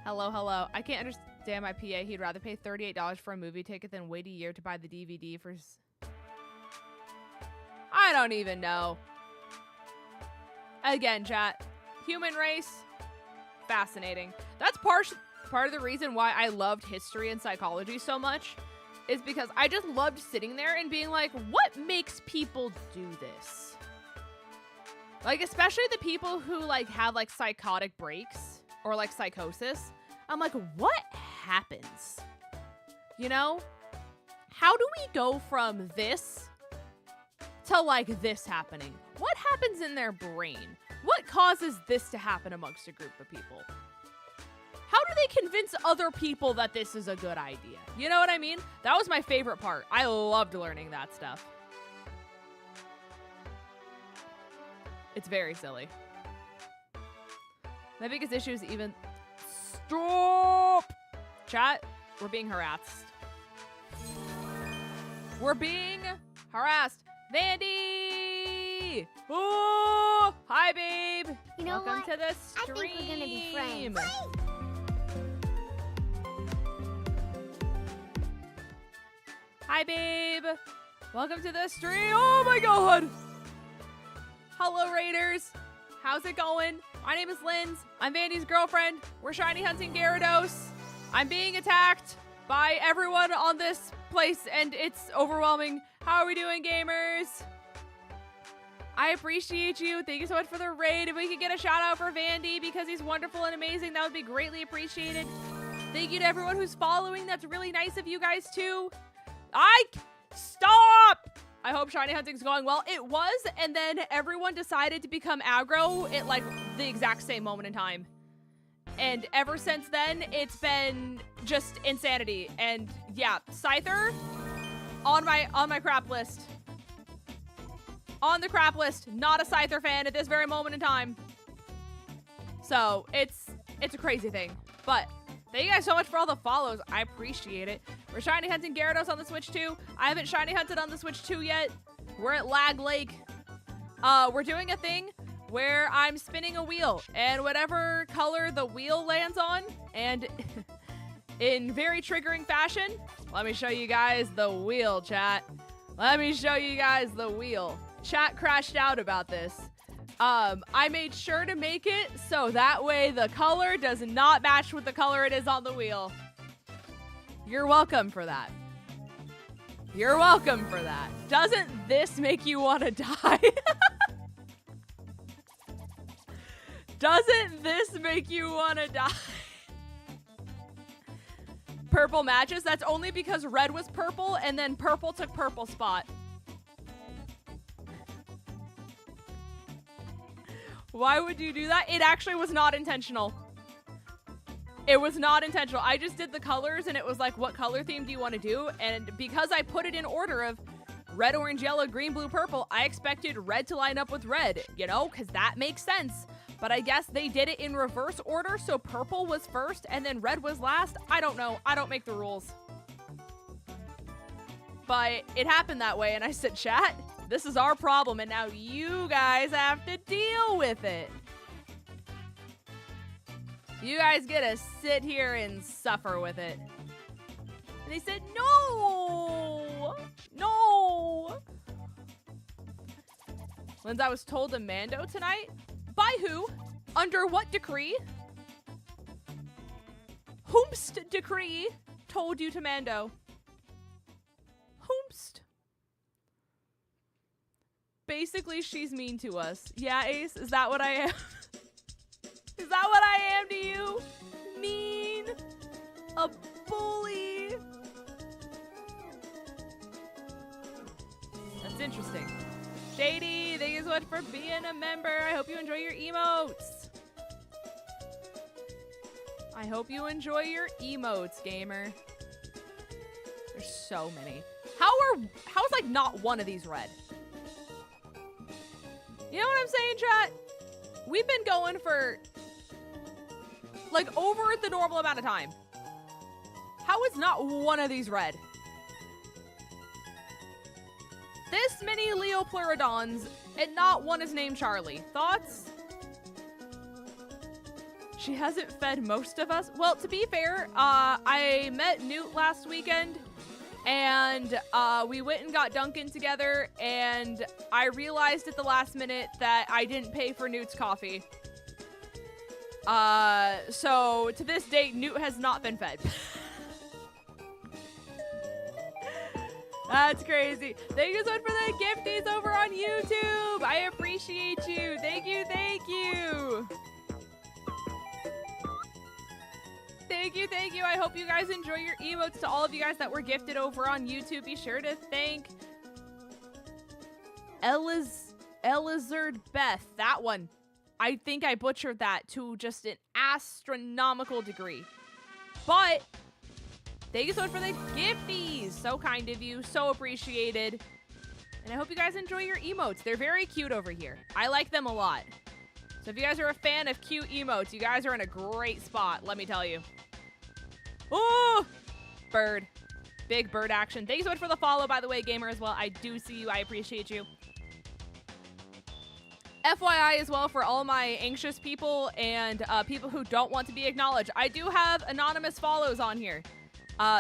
Hello, hello. I can't understand my PA. He'd rather pay $38 for a movie ticket than wait a year to buy the DVD for... I don't even know. Again, chat. Human race. Fascinating. That's part of the reason why I loved history and psychology so much. Is because I just loved sitting there and being like, what makes people do this? Like, especially the people who, like, have, like, psychotic breaks or, like, psychosis. I'm like, what happens? You know? How do we go from this to, like, this happening? What happens in their brain? What causes this to happen amongst a group of people? How do they convince other people that this is a good idea? You know what I mean? That was my favorite part. I loved learning that stuff. It's very silly. My biggest issue is even... Stop! Chat, we're being harassed. We're being harassed. Vandy! Oh! Hi, babe! You know Welcome what? to the stream. I think we're gonna be friends. Hi, babe. Welcome to the stream. Oh my god. Hello, Raiders. How's it going? My name is Linz. I'm Vandy's girlfriend. We're shiny hunting Gyarados. I'm being attacked by everyone on this place, and it's overwhelming. How are we doing, gamers? I appreciate you. Thank you so much for the raid. If we could get a shout out for Vandy because he's wonderful and amazing, that would be greatly appreciated. Thank you to everyone who's following. That's really nice of you guys, too. Stop! I hope shiny hunting's going well. It was, and then everyone decided to become aggro at like the exact same moment in time. And ever since then, it's been just insanity. And yeah, Scyther on my crap list. On the crap list. Not a Scyther fan at this very moment in time. So it's a crazy thing. But thank you guys so much for all the follows. I appreciate it. We're shiny hunting Gyarados on the Switch 2. I haven't shiny hunted on the Switch 2 yet. We're at Lag Lake. We're doing a thing where I'm spinning a wheel, and whatever color the wheel lands on, and in very triggering fashion, let me show you guys the wheel, chat. Let me show you guys the wheel. Chat crashed out about this. I made sure to make it so that way the color does not match with the color it is on the wheel. You're welcome for that. You're welcome for that. Doesn't this make you want to die? Doesn't this make you want to die? Purple matches? That's only because red was purple and then purple took purple spot. Why would you do that? It actually was not intentional. It was not intentional. I just did the colors and it was like, what color theme do you want to do? And because I put it in order of red, orange, yellow, green, blue, purple, I expected red to line up with red, you know, because that makes sense. But I guess they did it in reverse order, so purple was first and then red was last. I don't know. I don't make the rules. But it happened that way, and I said, chat, this is our problem, and now you guys have to deal with it. You guys get to sit here and suffer with it. And they said, no! No! Linz, I was told a Mando tonight. By who? Under what decree? Whomst decree told you to Mando? Whomst. Basically, she's mean to us. Yeah, Ace? Is that what I am? Is that what I am to you? Mean? A bully? That's interesting. Shady, thank you so much for being a member. I hope you enjoy your emotes. I hope you enjoy your emotes, gamer. There's so many. How's like not one of these red? You know what I'm saying, chat? We've been going for like over the normal amount of time. How is not one of these red? This many Leopleurodons and not one is named Charlie. Thoughts? She hasn't fed most of us. Well, to be fair, I met Newt last weekend, and we went and got Dunkin' together, and I realized at the last minute that I didn't pay for Newt's coffee. So to this date, Newt has not been fed. That's crazy. Thank you so much for the gifties over on YouTube. I appreciate you. Thank you, thank you. Thank you, thank you. I hope you guys enjoy your emotes. To all of you guys that were gifted over on YouTube, be sure to thank Elizard Beth. That one. I think I butchered that to just an astronomical degree. But thank you so much for the gifties. So kind of you. So appreciated. And I hope you guys enjoy your emotes. They're very cute over here. I like them a lot. So if you guys are a fan of cute emotes, you guys are in a great spot, let me tell you. Oh, bird. Big bird action. Thank you so much for the follow, by the way, gamer, as well. I do see you. I appreciate you. FYI as well, for all my anxious people and people who don't want to be acknowledged, I do have anonymous follows on here.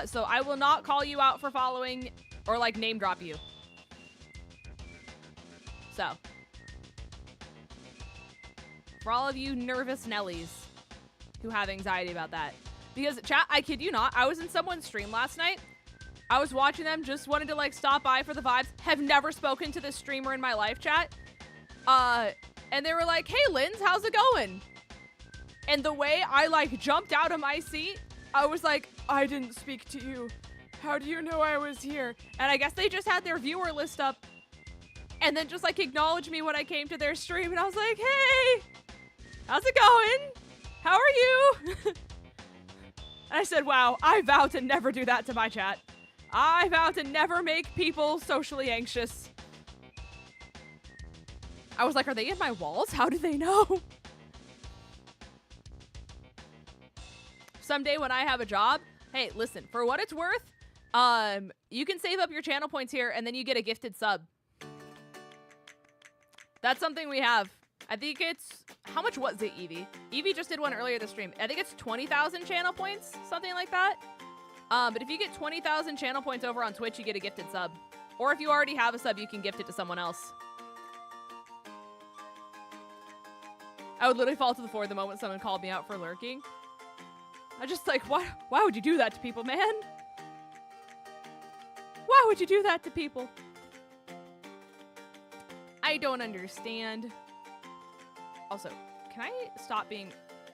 So I will not call you out for following or like name drop you. So for all of you nervous Nellies who have anxiety about that. Because chat, I kid you not, I was in someone's stream last night. I was watching them, just wanted to like stop by for the vibes. Have never spoken to this streamer in my life, chat. And they were like, hey, Linz, how's it going? And the way I like jumped out of my seat, I was like, I didn't speak to you. How do you know I was here? And I guess they just had their viewer list up and then just like acknowledged me when I came to their stream. And I was like, hey, how's it going? How are you? And I said, wow, I vow to never do that to my chat. I vow to never make people socially anxious. I was like, are they in my walls? How do they know? Someday when I have a job, hey, listen, for what it's worth, you can save up your channel points here and then you get a gifted sub. That's something we have. I think it's, how much was it, Evie? Evie just did one earlier this stream. I think it's 20,000 channel points, something like that. But if you get 20,000 channel points over on Twitch, you get a gifted sub. Or if you already have a sub, you can gift it to someone else. I would literally fall to the floor the moment someone called me out for lurking. I just like, why would you do that to people, man? Why would you do that to people? I don't understand. Also, can I stop being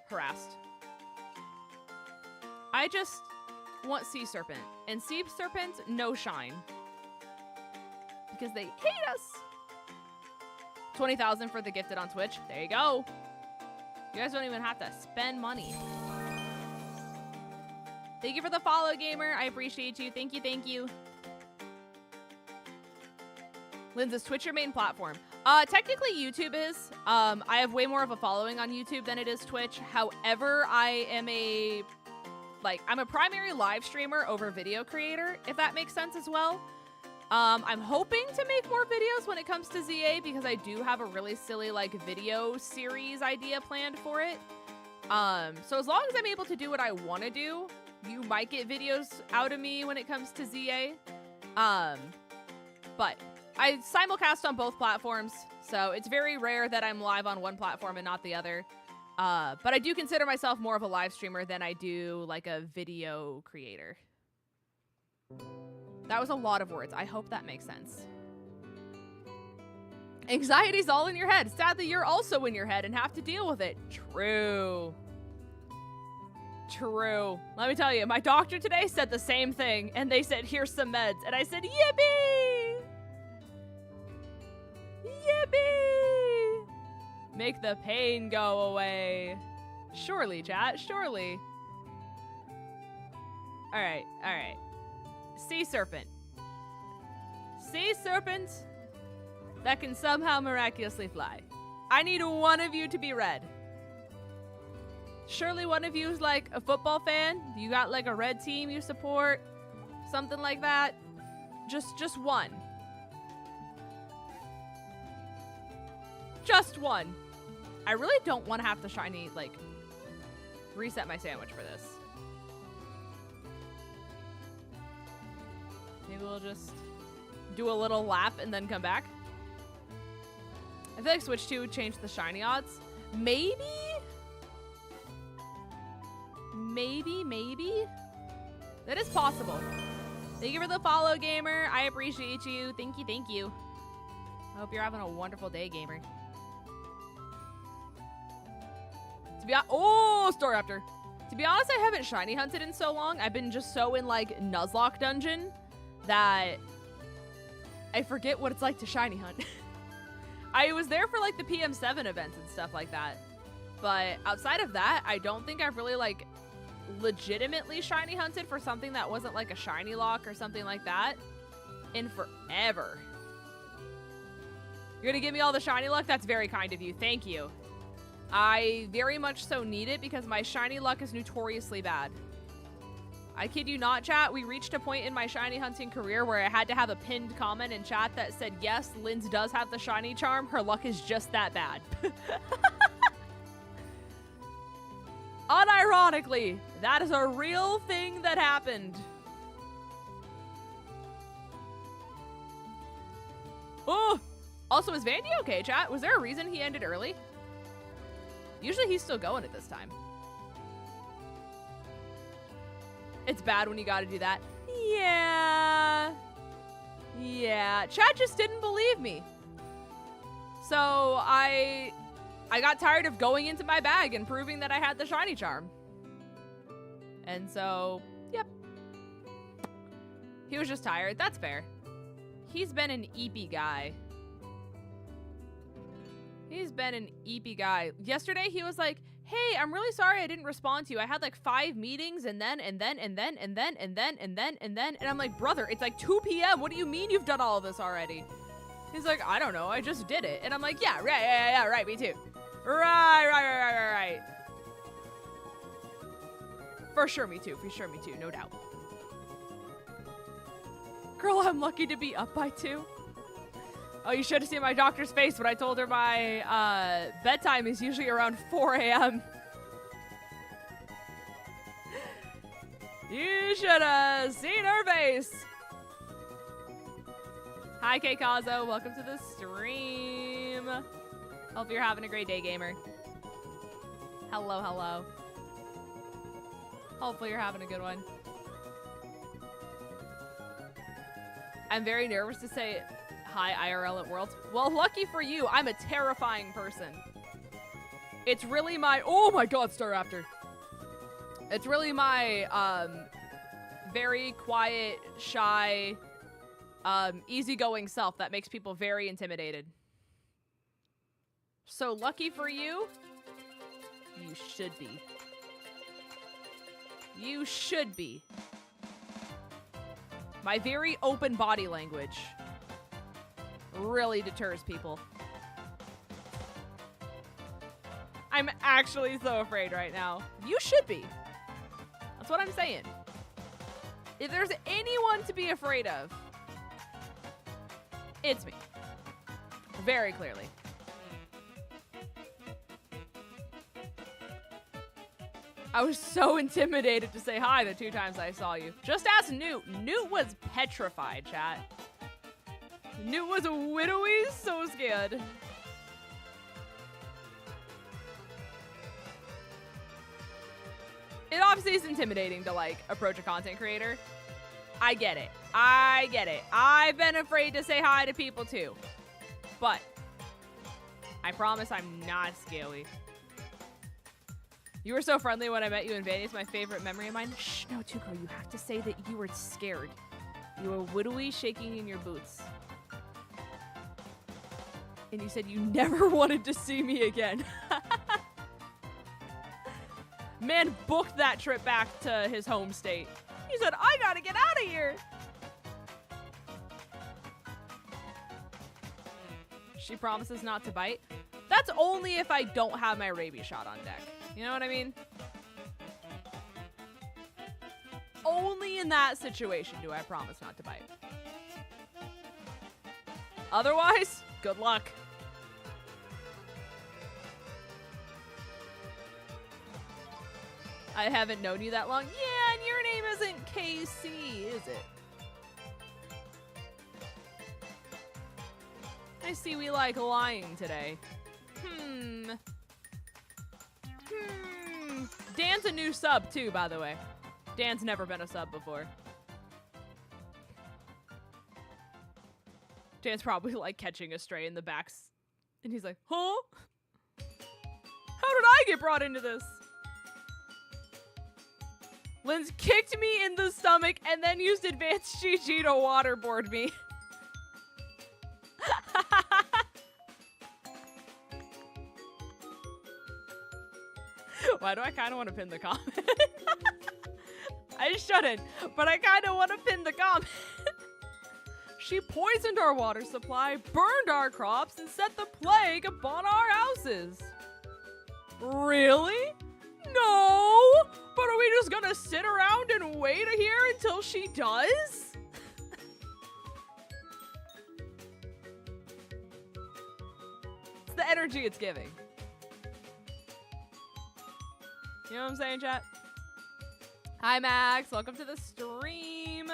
harassed? I just want sea serpent. And sea serpents, no shine. Because they hate us. 20,000 for the gifted on Twitch. There you go. You guys don't even have to spend money. Thank you for the follow, gamer. I appreciate you. Thank you, thank you. Linz, is Twitch your main platform? Technically YouTube is. I have way more of a following on YouTube than it is Twitch. However, I'm a primary live streamer over video creator, if that makes sense as well. I'm hoping to make more videos when it comes to ZA because I do have a really silly like video series idea planned for it. So as long as I'm able to do what I want to do, you might get videos out of me when it comes to ZA. But I simulcast on both platforms, so it's very rare that I'm live on one platform and not the other. But I do consider myself more of a live streamer than I do like a video creator. That was a lot of words. I hope that makes sense. Anxiety's all in your head. Sadly, you're also in your head and have to deal with it. True. True. Let me tell you, my doctor today said the same thing, and they said, here's some meds. And I said, yippee! Yippee! Make the pain go away. Surely, chat, surely. All right, all right. Sea serpent. Sea serpent that can somehow miraculously fly. I need one of you to be red. Surely one of you is like a football fan. You got like a red team you support. Something like that. Just one. Just one. I really don't want to have the shiny, like, reset my sandwich for this. Maybe we'll just do a little lap and then come back. I feel like Switch 2 would change the shiny odds. Maybe? Maybe? That is possible. Thank you for the follow, gamer. I appreciate you. Thank you. I hope you're having a wonderful day, gamer. Oh, Staraptor. To be honest, I haven't shiny hunted in so long. I've been just so in like Nuzlocke dungeon that I forget what it's like to shiny hunt. I was there for like the PM7 events and stuff like that. But outside of that, I don't think I've really like legitimately shiny hunted for something that wasn't like a shiny lock or something like that in forever. You're gonna give me all the shiny luck? That's very kind of you. Thank you. I very much so need it because my shiny luck is notoriously bad. I kid you not, chat. We reached a point in my shiny hunting career where I had to have a pinned comment in chat that said, yes, Linz does have the shiny charm. Her luck is just that bad. Unironically, that is a real thing that happened. Oh! Also, is Vandy okay, chat? Was there a reason he ended early? Usually he's still going at this time. It's bad when you gotta do that. Yeah. Chat just didn't believe me. So I got tired of going into my bag and proving that I had the shiny charm. And so, yep. He was just tired. That's fair. He's been an eepy guy. Yesterday, he was like, hey, I'm really sorry I didn't respond to you. I had like 5 meetings and then. And I'm like, brother, it's like 2 p.m. What do you mean you've done all of this already? He's like, I don't know. I just did it. And I'm like, yeah, right, me too. Right. For sure, me too, no doubt. Girl, I'm lucky to be up by 2. Oh, you should have seen my doctor's face when I told her my bedtime is usually around 4 a.m. You should have seen her face. Hi, 𝗂𝗏𝗄𝗏. Welcome to the stream. Hope you're having a great day, gamer. Hello. Hopefully you're having a good one. I'm very nervous to say hi IRL at Worlds. Well, lucky for you, I'm a terrifying person. It's really my... Oh my god, Staraptor. It's really my very quiet, shy, easygoing self that makes people very intimidated. So lucky for you, you should be. You should be. My very open body language really deters people. I'm actually so afraid right now. You should be. That's what I'm saying. If there's anyone to be afraid of, it's me. Very clearly. I was so intimidated to say hi the 2 times I saw you. Just ask Newt. Newt was petrified, chat. Newt was widowy, so scared. It obviously is intimidating to, like, approach a content creator. I get it. I've been afraid to say hi to people, too. But I promise I'm not scaly. You were so friendly when I met you in Vanny. It's my favorite memory of mine. Shh, no, Tuco, you have to say that you were scared. You were widowy, shaking in your boots. And you said you never wanted to see me again. Man booked that trip back to his home state. He said, I gotta get out of here. She promises not to bite. That's only if I don't have my rabies shot on deck. You know what I mean? Only in that situation do I promise not to bite. Otherwise, good luck. I haven't known you that long. Yeah, and your name isn't KC, is it? I see we like lying today. Dan's a new sub too, by the way. Dan's never been a sub before. Dan's probably like catching a stray in the backs. And he's like, huh? How did I get brought into this? Lynn's kicked me in the stomach and then used advanced GG to waterboard me. Why do I kind of want to pin the comment? I shouldn't, but I kind of want to pin the comment. She poisoned our water supply, burned our crops, and set the plague upon our houses. Really? No! But are we just gonna sit around and wait here until she does? It's the energy it's giving. You know what I'm saying, chat? Hi, Max. Welcome to the stream.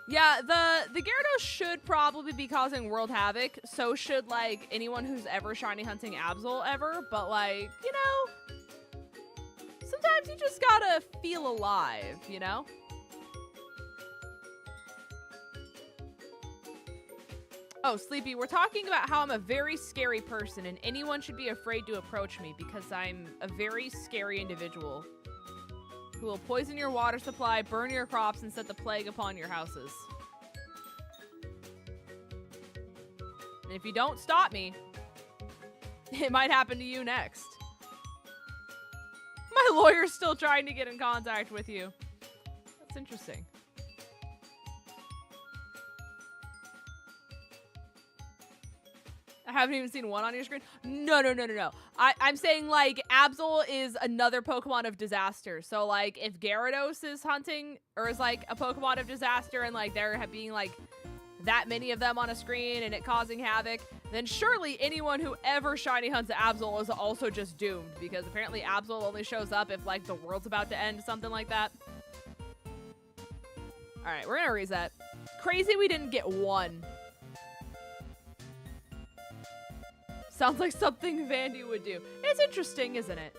Yeah, the Gyarados should probably be causing world havoc. So should, like, anyone who's ever shiny hunting Absol ever. But, like, you know, sometimes you just gotta feel alive, you know? Oh, Sleepy, we're talking about how I'm a very scary person and anyone should be afraid to approach me because I'm a very scary individual who will poison your water supply, burn your crops, and set the plague upon your houses. And if you don't stop me, it might happen to you next. My lawyer's still trying to get in contact with you. That's interesting. I haven't even seen one on your screen. No. I'm saying, like, Absol is another Pokemon of disaster. So, like, if Gyarados is hunting, or is, like, a Pokemon of disaster, and, like, there being, like, that many of them on a screen, and it causing havoc, then surely anyone who ever shiny hunts Absol is also just doomed, because apparently Absol only shows up if, like, the world's about to end, something like that. Alright, we're gonna reset. Crazy we didn't get one. Sounds like something Vandy would do. It's interesting, isn't it?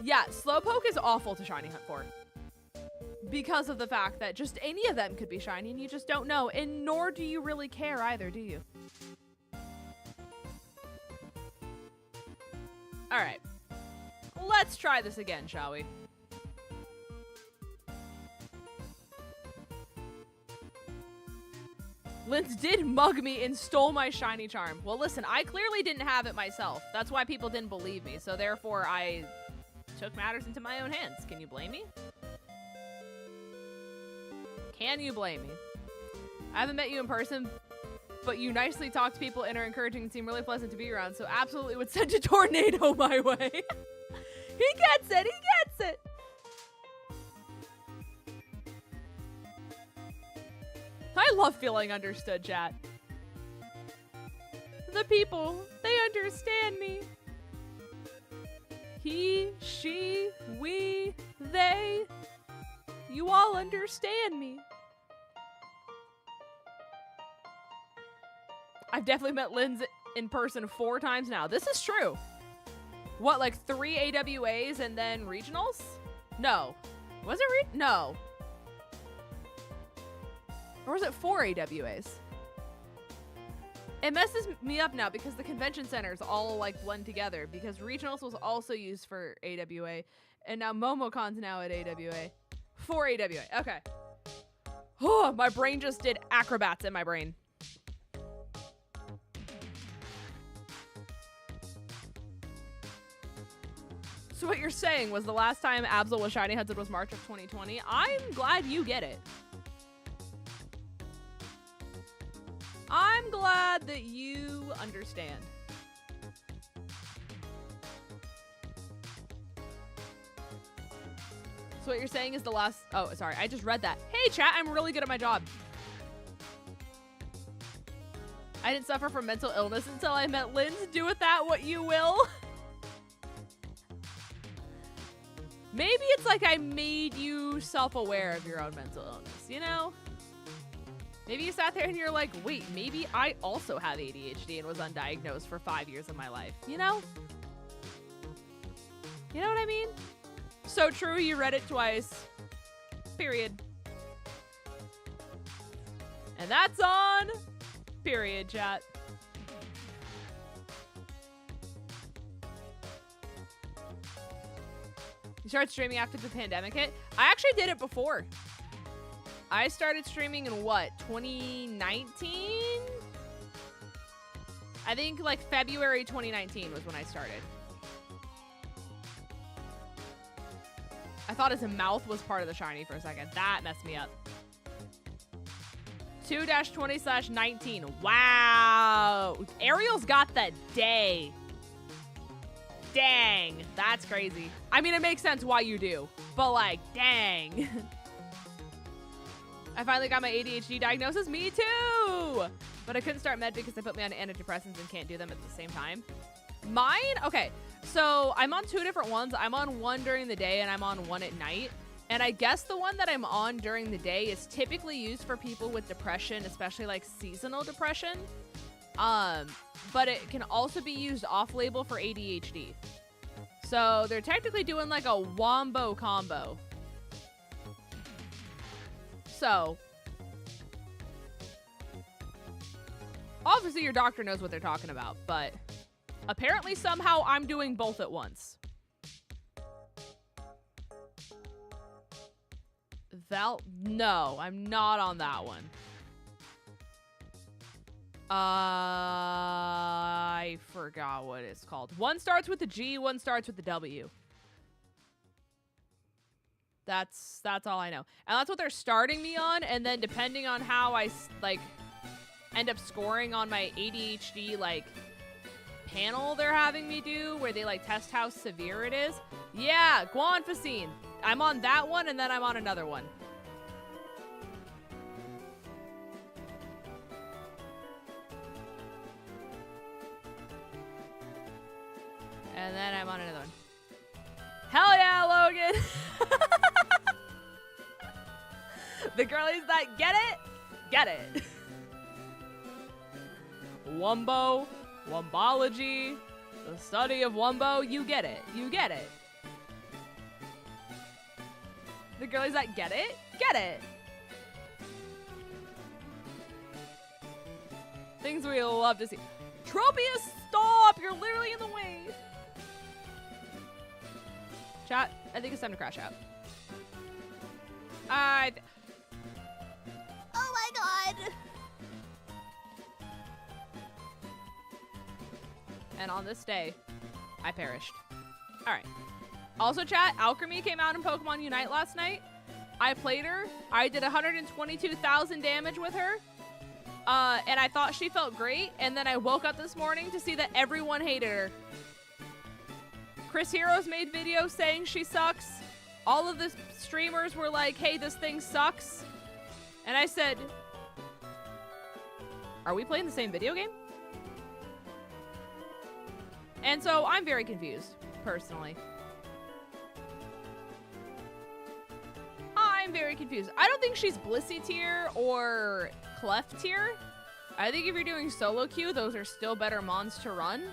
Yeah, Slowpoke is awful to shiny hunt for. Because of the fact that just any of them could be shiny and you just don't know. And nor do you really care either, do you? Alright. Let's try this again, shall we? Linz did mug me and stole my shiny charm. Well, listen, I clearly didn't have it myself. That's why people didn't believe me. So therefore, I took matters into my own hands. Can you blame me? Can you blame me? I haven't met you in person, but you nicely talk to people and are encouraging and seem really pleasant to be around. So absolutely would send a tornado my way. He gets it. He gets it. I love feeling understood, chat. The people, they understand me. He, she, we, they. You all understand me. I've definitely met Linz in person 4 times now. This is true. What, like 3 AWAs and then regionals? No. Was it no. Or was it 4 AWAs? It messes me up now because the convention centers all like blend together because regionals was also used for AWA and now Momocon's now at AWA. 4 AWA, okay. Oh, my brain just did acrobats in my brain. So what you're saying was the last time Absol was shiny hunted was March of 2020. I'm glad you get it. I'm glad that you understand. So what you're saying is the last... Oh, sorry. I just read that. Hey, chat. I'm really good at my job. I didn't suffer from mental illness until I met Linz. Do with that what you will. Maybe it's like I made you self-aware of your own mental illness, you know? Maybe you sat there and you're like, wait, maybe I also have ADHD and was undiagnosed for 5 years of my life, you know? You know what I mean? So true, you read it twice. Period. And that's on period, chat. You started streaming after the pandemic hit? I actually did it before. I started streaming in what, 2019? I think like February 2019 was when I started. I thought his mouth was part of the shiny for a second. That messed me up. 2-20/19. Wow. Ariel's got the day. Dang. That's crazy. I mean, it makes sense why you do. But like, dang. I finally got my ADHD diagnosis. Me too. But I couldn't start med because they put me on antidepressants and can't do them at the same time. Mine? Okay. So I'm on 2 different ones. I'm on one during the day and I'm on one at night. And I guess the one that I'm on during the day is typically used for people with depression, especially like seasonal depression. But it can also be used off-label for ADHD. So they're technically doing like a wombo combo. So obviously your doctor knows what they're talking about, but apparently somehow I'm doing both at once. No, I'm not on that one. I forgot what it's called. One starts with the G, one starts with the W. That's all I know. And that's what they're starting me on, and then depending on how I like end up scoring on my ADHD like panel they're having me do where they like test how severe it is. Yeah, 𝗂𝗏𝚑. I'm on that one and then I'm on another one. And then I'm on another one. Hell yeah, Logan! The girlies that get it. Wumbo, wombology, the study of wumbo, you get it. The girlies that get it. Things we love to see. Tropius, stop! You're literally in the way. Chat, I think it's time to crash out. Oh my god! And on this day, I perished. Alright. Also, chat, 𝗟𝗏𝗏 came out in Pokemon Unite last night. I played her. I did 122,000 damage with her. And I thought she felt great. And then I woke up this morning to see that everyone hated her. Chris Heroes made videos saying she sucks. All of the streamers were like, hey, this thing sucks. And I said, are we playing the same video game? And so I'm very confused, personally. I'm very confused. I don't think she's Blissey tier or Clef tier. I think if you're doing solo queue, those are still better mons to run.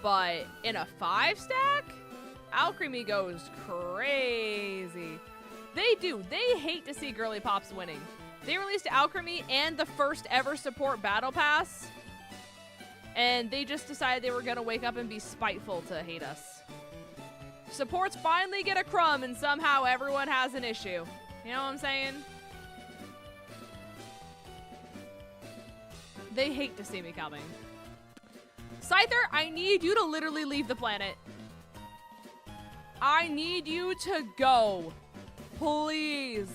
But in a 5-stack, 𝗟𝗏𝗏 goes crazy. They do. They hate to see girly pops winning. They released 𝗟𝗏𝗏 and the first ever support battle pass. And they just decided they were going to wake up and be spiteful to hate us. Supports finally get a crumb and somehow everyone has an issue. You know what I'm saying? They hate to see me coming. Scyther, I need you to literally leave the planet. I need you to go. Please.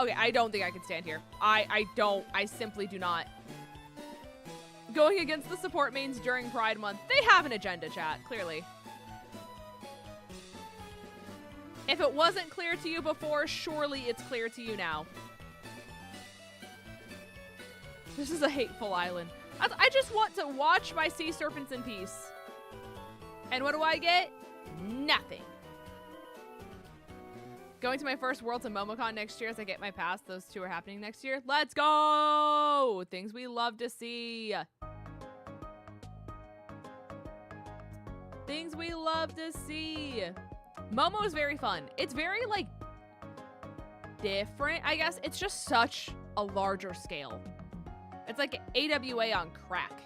Okay, I don't think I can stand here. I simply do not. Going against the support mains during Pride Month. They have an agenda, chat, clearly. If it wasn't clear to you before, surely it's clear to you now. This is a hateful island. I just want to watch my sea serpents in peace. And what do I get? Nothing. Going to my first Worlds of MomoCon next year as I get my pass. Those two are happening next year. Let's go! Things we love to see. Things we love to see. Momo is very fun. It's very, like, different, I guess. It's just such a larger scale. It's like AWA on crack.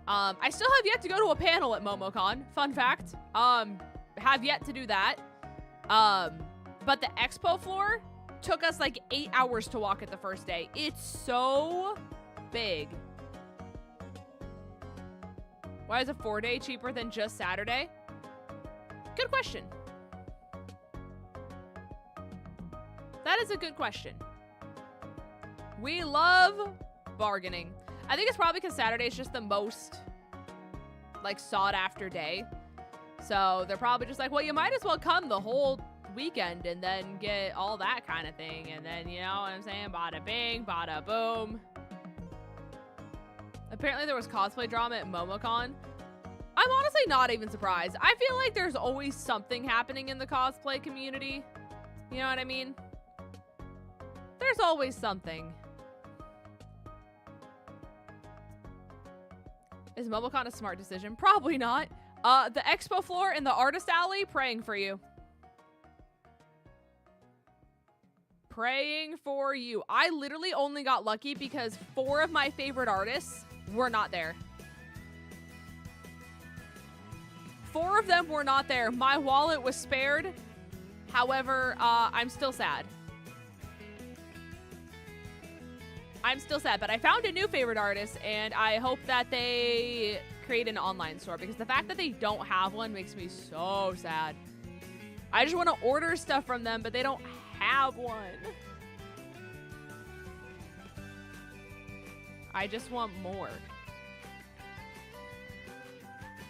I still have yet to go to a panel at MomoCon. Fun fact. Have yet to do that. But the expo floor took us like 8 hours to walk it the first day. It's so big. Why is a 4-day cheaper than just Saturday? Good question. That is a good question. We love bargaining. I think it's probably because Saturday is just the most, like, sought after day. So they're probably just like, well, you might as well come the whole weekend and then get all that kind of thing. And then, you know what I'm saying? Bada bing, bada boom. Apparently there was cosplay drama at MomoCon. I'm honestly not even surprised. I feel like there's always something happening in the cosplay community. You know what I mean? There's always something. Is MomoCon a smart decision? Probably not. The expo floor and the artist alley, praying for you. Praying for you. I literally only got lucky because 4 of my favorite artists were not there. 4 of them were not there. My wallet was spared. However, I'm still sad. I'm still sad, but I found a new favorite artist, and I hope that they create an online store, because the fact that they don't have one makes me so sad. I just want to order stuff from them, but they don't have one. I just want more.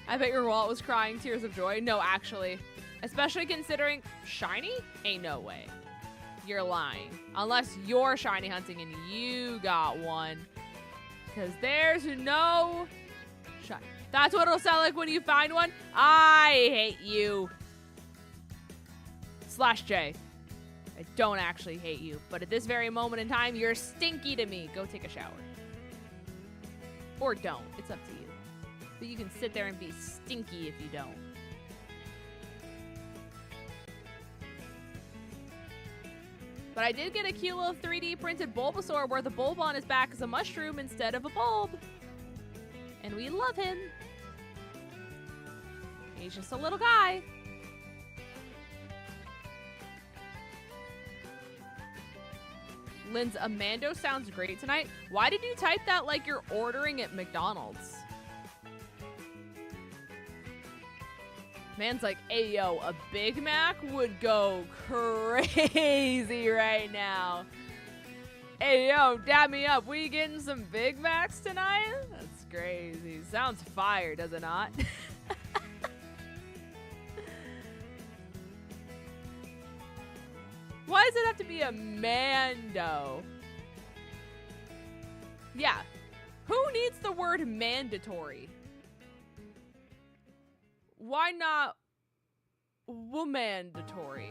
I bet your wallet was crying tears of joy. No, actually. Especially considering shiny? Ain't no way. You're lying. Unless you're shiny hunting and you got one. Because there's no shiny. That's what it'll sound like when you find one. I hate you. /J. I don't actually hate you. But at this very moment in time, you're stinky to me. Go take a shower. Or don't. It's up to you. But you can sit there and be stinky if you don't. But I did get a cute little 3D printed Bulbasaur where the bulb on his back is a mushroom instead of a bulb. And we love him. He's just a little guy. Lynn's Amando sounds great tonight. Why did you type that like you're ordering at McDonald's? Man's like, hey, yo, a Big Mac would go crazy right now. Hey, yo, dab me up. We getting some Big Macs tonight? That's crazy. Sounds fire, does it not? Why does it have to be a Mando? Yeah. Who needs the word mandatory? Why not womandatory?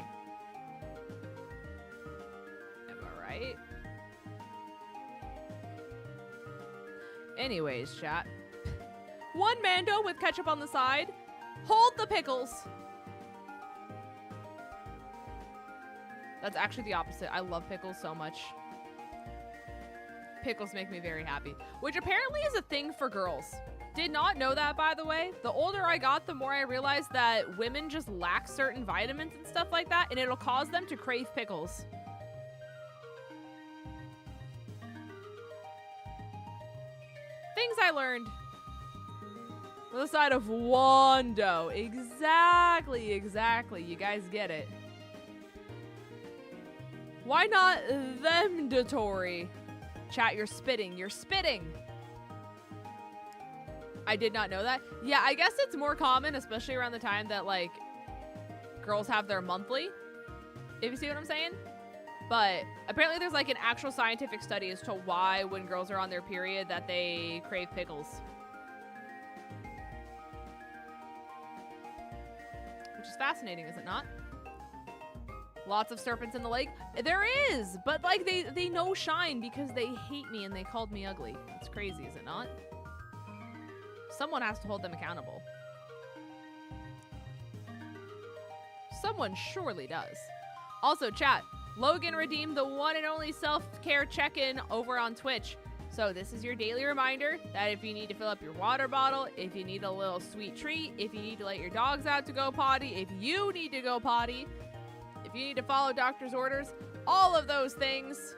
Am I right? Anyways, chat. 1 Mando with ketchup on the side. Hold the pickles. That's actually the opposite. I love pickles so much. Pickles make me very happy. Which apparently is a thing for girls. Did not know that, by the way. The older I got, the more I realized that women just lack certain vitamins and stuff like that, and it'll cause them to crave pickles. Things I learned. On the side of Wando. Exactly, exactly. You guys get it. Why not themdatory? Chat, you're spitting. You're spitting. I did not know that. Yeah, I guess it's more common, especially around the time that, like, girls have their monthly. If you see what I'm saying? But apparently there's, like, an actual scientific study as to why when girls are on their period that they crave pickles. It's fascinating, is it not? Lots of serpents in the lake. There is, but like they know shine because they hate me and they called me ugly. It's crazy, is it not? Someone has to hold them accountable. Someone surely does. Also, chat, Logan redeemed the one and only self-care check-in over on Twitch. So this is your daily reminder that if you need to fill up your water bottle, if you need a little sweet treat, if you need to let your dogs out to go potty, if you need to go potty, if you need to follow doctor's orders, all of those things,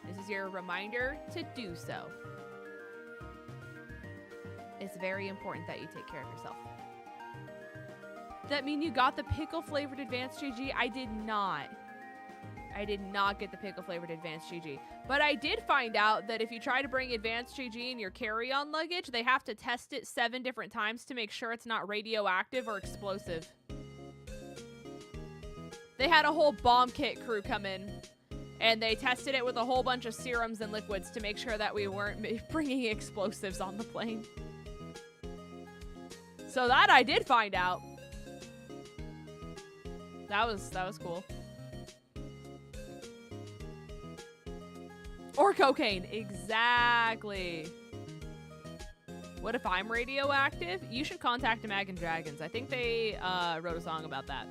this is your reminder to do so. It's very important that you take care of yourself. That mean you got the pickle flavored advanced GG? I did not. I did not get the pickle flavored advanced GG. But I did find out that if you try to bring advanced GG in your carry-on luggage, they have to test it 7 different times to make sure it's not radioactive or explosive. They had a whole bomb kit crew come in, and they tested it with a whole bunch of serums and liquids to make sure that we weren't bringing explosives on the plane. So that I did find out. That was cool. Or cocaine. Exactly. What if I'm radioactive? You should contact Imagine Dragons. I think they wrote a song about that.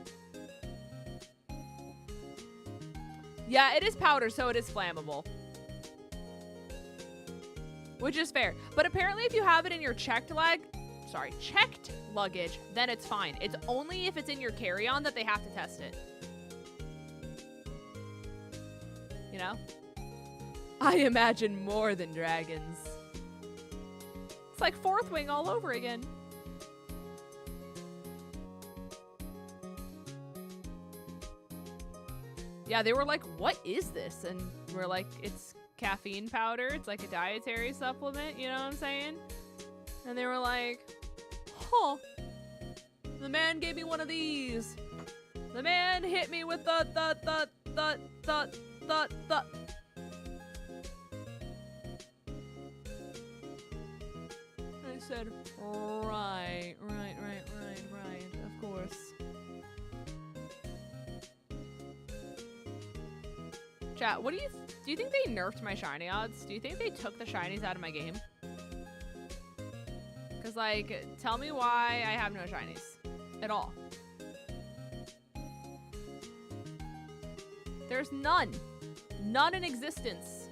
Yeah, it is powder, so it is flammable. Which is fair. But apparently if you have it in your checked luggage, then it's fine. It's only if it's in your carry-on that they have to test it. You know? I imagine more than dragons. It's like Fourth Wing all over again. Yeah, they were like, what is this? And we're like, it's caffeine powder. It's like a dietary supplement, you know what I'm saying? And they were like, huh. The man gave me one of these. The man hit me with the. I said, right, of course. Chat, what do you think they nerfed my shiny odds? Do you think they took the shinies out of my game? Because, like, tell me why I have no shinies at all. There's none. None in existence.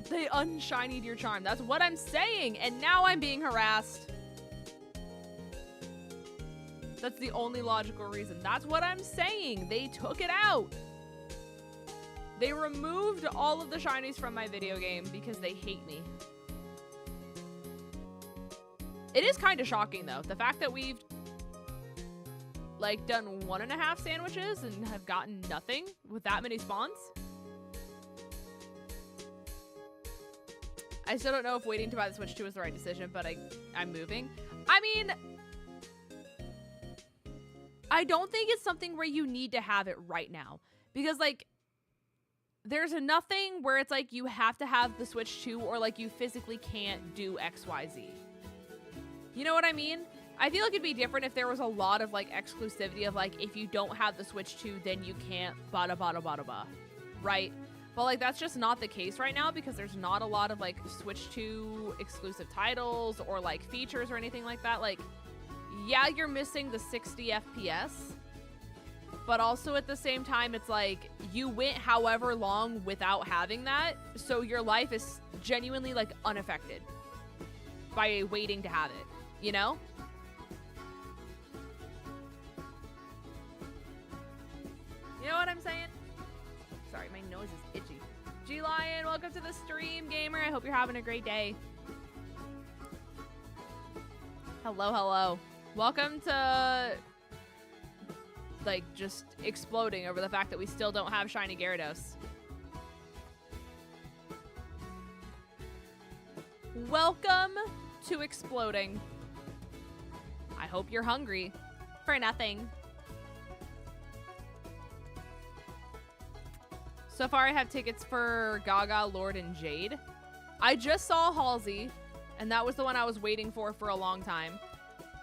They unshinied your charm. That's what I'm saying. And now I'm being harassed. That's the only logical reason. That's what I'm saying. They took it out. They removed all of the shinies from my video game because they hate me. It is kind of shocking, though. The fact that we've, like, done 1.5 sandwiches and have gotten nothing with that many spawns. I still don't know if waiting to buy the Switch 2 was the right decision, but I'm moving. I mean, I don't think it's something where you need to have it right now. Because, like, there's nothing where it's like you have to have the Switch 2 or, like, you physically can't do XYZ. You know what I mean? I feel like it'd be different if there was a lot of, like, exclusivity of, like, if you don't have the Switch 2, then you can't bada bada bada ba. Right? But, like, that's just not the case right now because there's not a lot of, like, Switch 2 exclusive titles or, like, features or anything like that. Like, yeah, you're missing the 60 FPS, but also at the same time, it's like you went however long without having that, so your life is genuinely, like, unaffected by waiting to have it, you know? You know what I'm saying? Sorry, my nose is itchy. G-Lion, welcome to the stream, gamer. I hope you're having a great day. Hello, hello. Welcome to, like, just exploding over the fact that we still don't have shiny Gyarados. Welcome to exploding. I hope you're hungry for nothing. So far, I have tickets for Gaga, Lord, and Jade. I just saw Halsey. And that was the one I was waiting for a long time.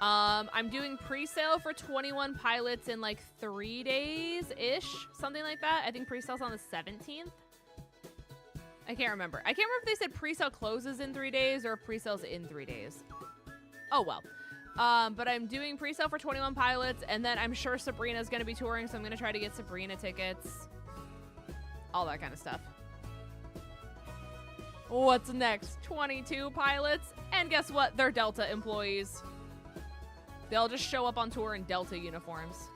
I'm doing pre-sale for 21 Pilots in like 3 days-ish, something like that. I think pre-sale's on the 17th. I can't remember. I can't remember if they said pre-sale closes in 3 days or pre-sale's in 3 days. Oh, well. But I'm doing pre-sale for 21 Pilots, and then I'm sure Sabrina's going to be touring, so I'm going to try to get Sabrina tickets. All that kind of stuff. What's next? 22 Pilots, and guess what? They're Delta employees. They'll just show up on tour in Delta uniforms.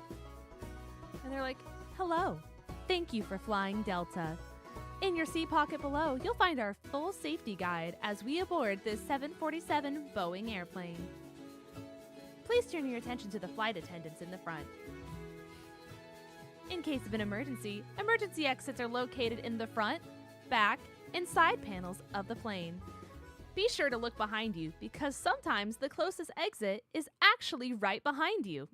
And they're like, hello. Thank you for flying Delta. In your seat pocket below, you'll find our full safety guide as we aboard this 747 Boeing airplane. Please turn your attention to the flight attendants in the front. In case of an emergency exits are located in the front, back, and side panels of the plane. Be sure to look behind you because sometimes the closest exit is actually right behind you.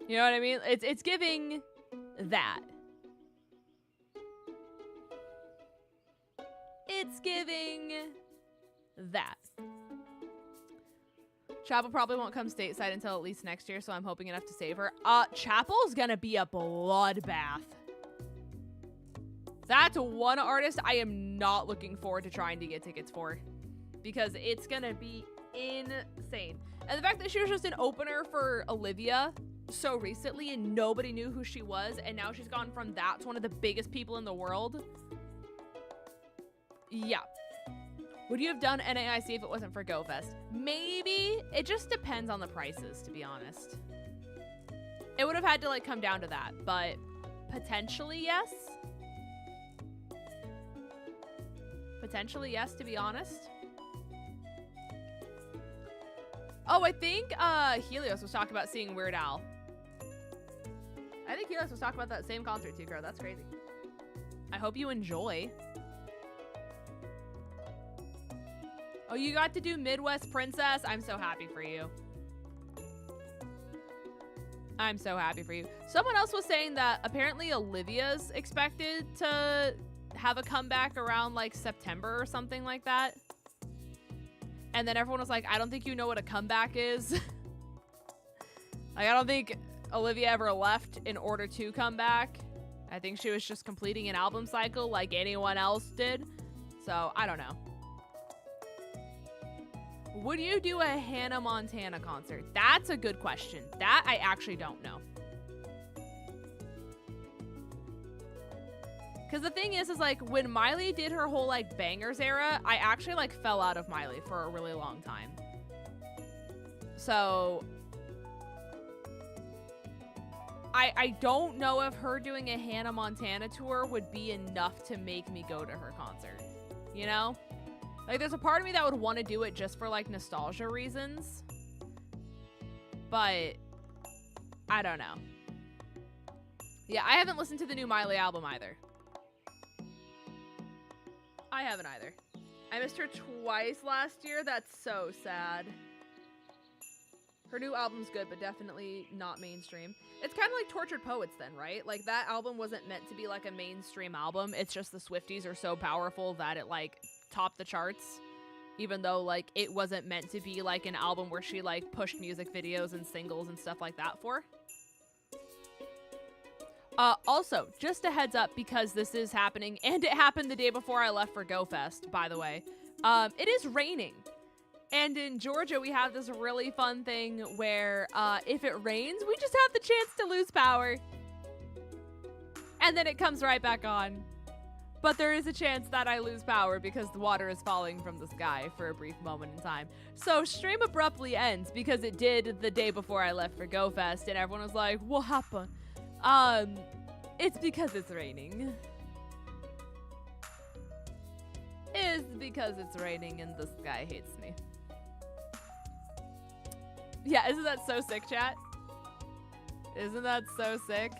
You know what I mean? It's giving that. It's giving that. Chapel probably won't come stateside until at least next year, so I'm hoping enough to save her. Chapel's gonna be a bloodbath. That's one artist I am not looking forward to trying to get tickets for because it's gonna be insane. And the fact that she was just an opener for Olivia so recently and nobody knew who she was, and now she's gone from that to one of the biggest people in the world. Yeah. Would you have done NAIC if it wasn't for GoFest? Maybe. It just depends on the prices, to be honest. It would have had to like come down to that, but potentially yes. Potentially yes, to be honest. Oh, I think Helios was talking about seeing Weird Al. I think Helios was talking about that same concert too, girl. That's crazy. I hope you enjoy. Oh, you got to do Midwest Princess? I'm so happy for you. I'm so happy for you. Someone else was saying that apparently Olivia's expected to have a comeback around like September or something like that. And then everyone was like, I don't think you know what a comeback is. Like, I don't think Olivia ever left in order to come back. I think she was just completing an album cycle like anyone else did. So, I don't know. Would you do a Hannah Montana concert? That's a good question. That I actually don't know. Because the thing is like when Miley did her whole like bangers era, I actually like fell out of Miley for a really long time. So I don't know if her doing a Hannah Montana tour would be enough to make me go to her concert. You know? Like there's a part of me that would want to do it just for like nostalgia reasons. But I don't know. Yeah, I haven't listened to the new Miley album either. I haven't either. I missed her twice last year. That's so sad. Her new album's good, but definitely not mainstream. It's kind of like Tortured Poets then, right? Like that album wasn't meant to be like a mainstream album. It's just the Swifties are so powerful that it like topped the charts. Even though like it wasn't meant to be like an album where she like pushed music videos and singles and stuff like that for. Also, just a heads up because this is happening, and it happened the day before I left for GoFest, by the way. It is raining. And in Georgia, we have this really fun thing where if it rains, we just have the chance to lose power. And then it comes right back on. But there is a chance that I lose power because the water is falling from the sky for a brief moment in time. So stream abruptly ends because it did the day before I left for GoFest, and everyone was like, what happened? It's because it's raining. It's because it's raining and the sky hates me. Yeah, isn't that so sick, chat? Isn't that so sick?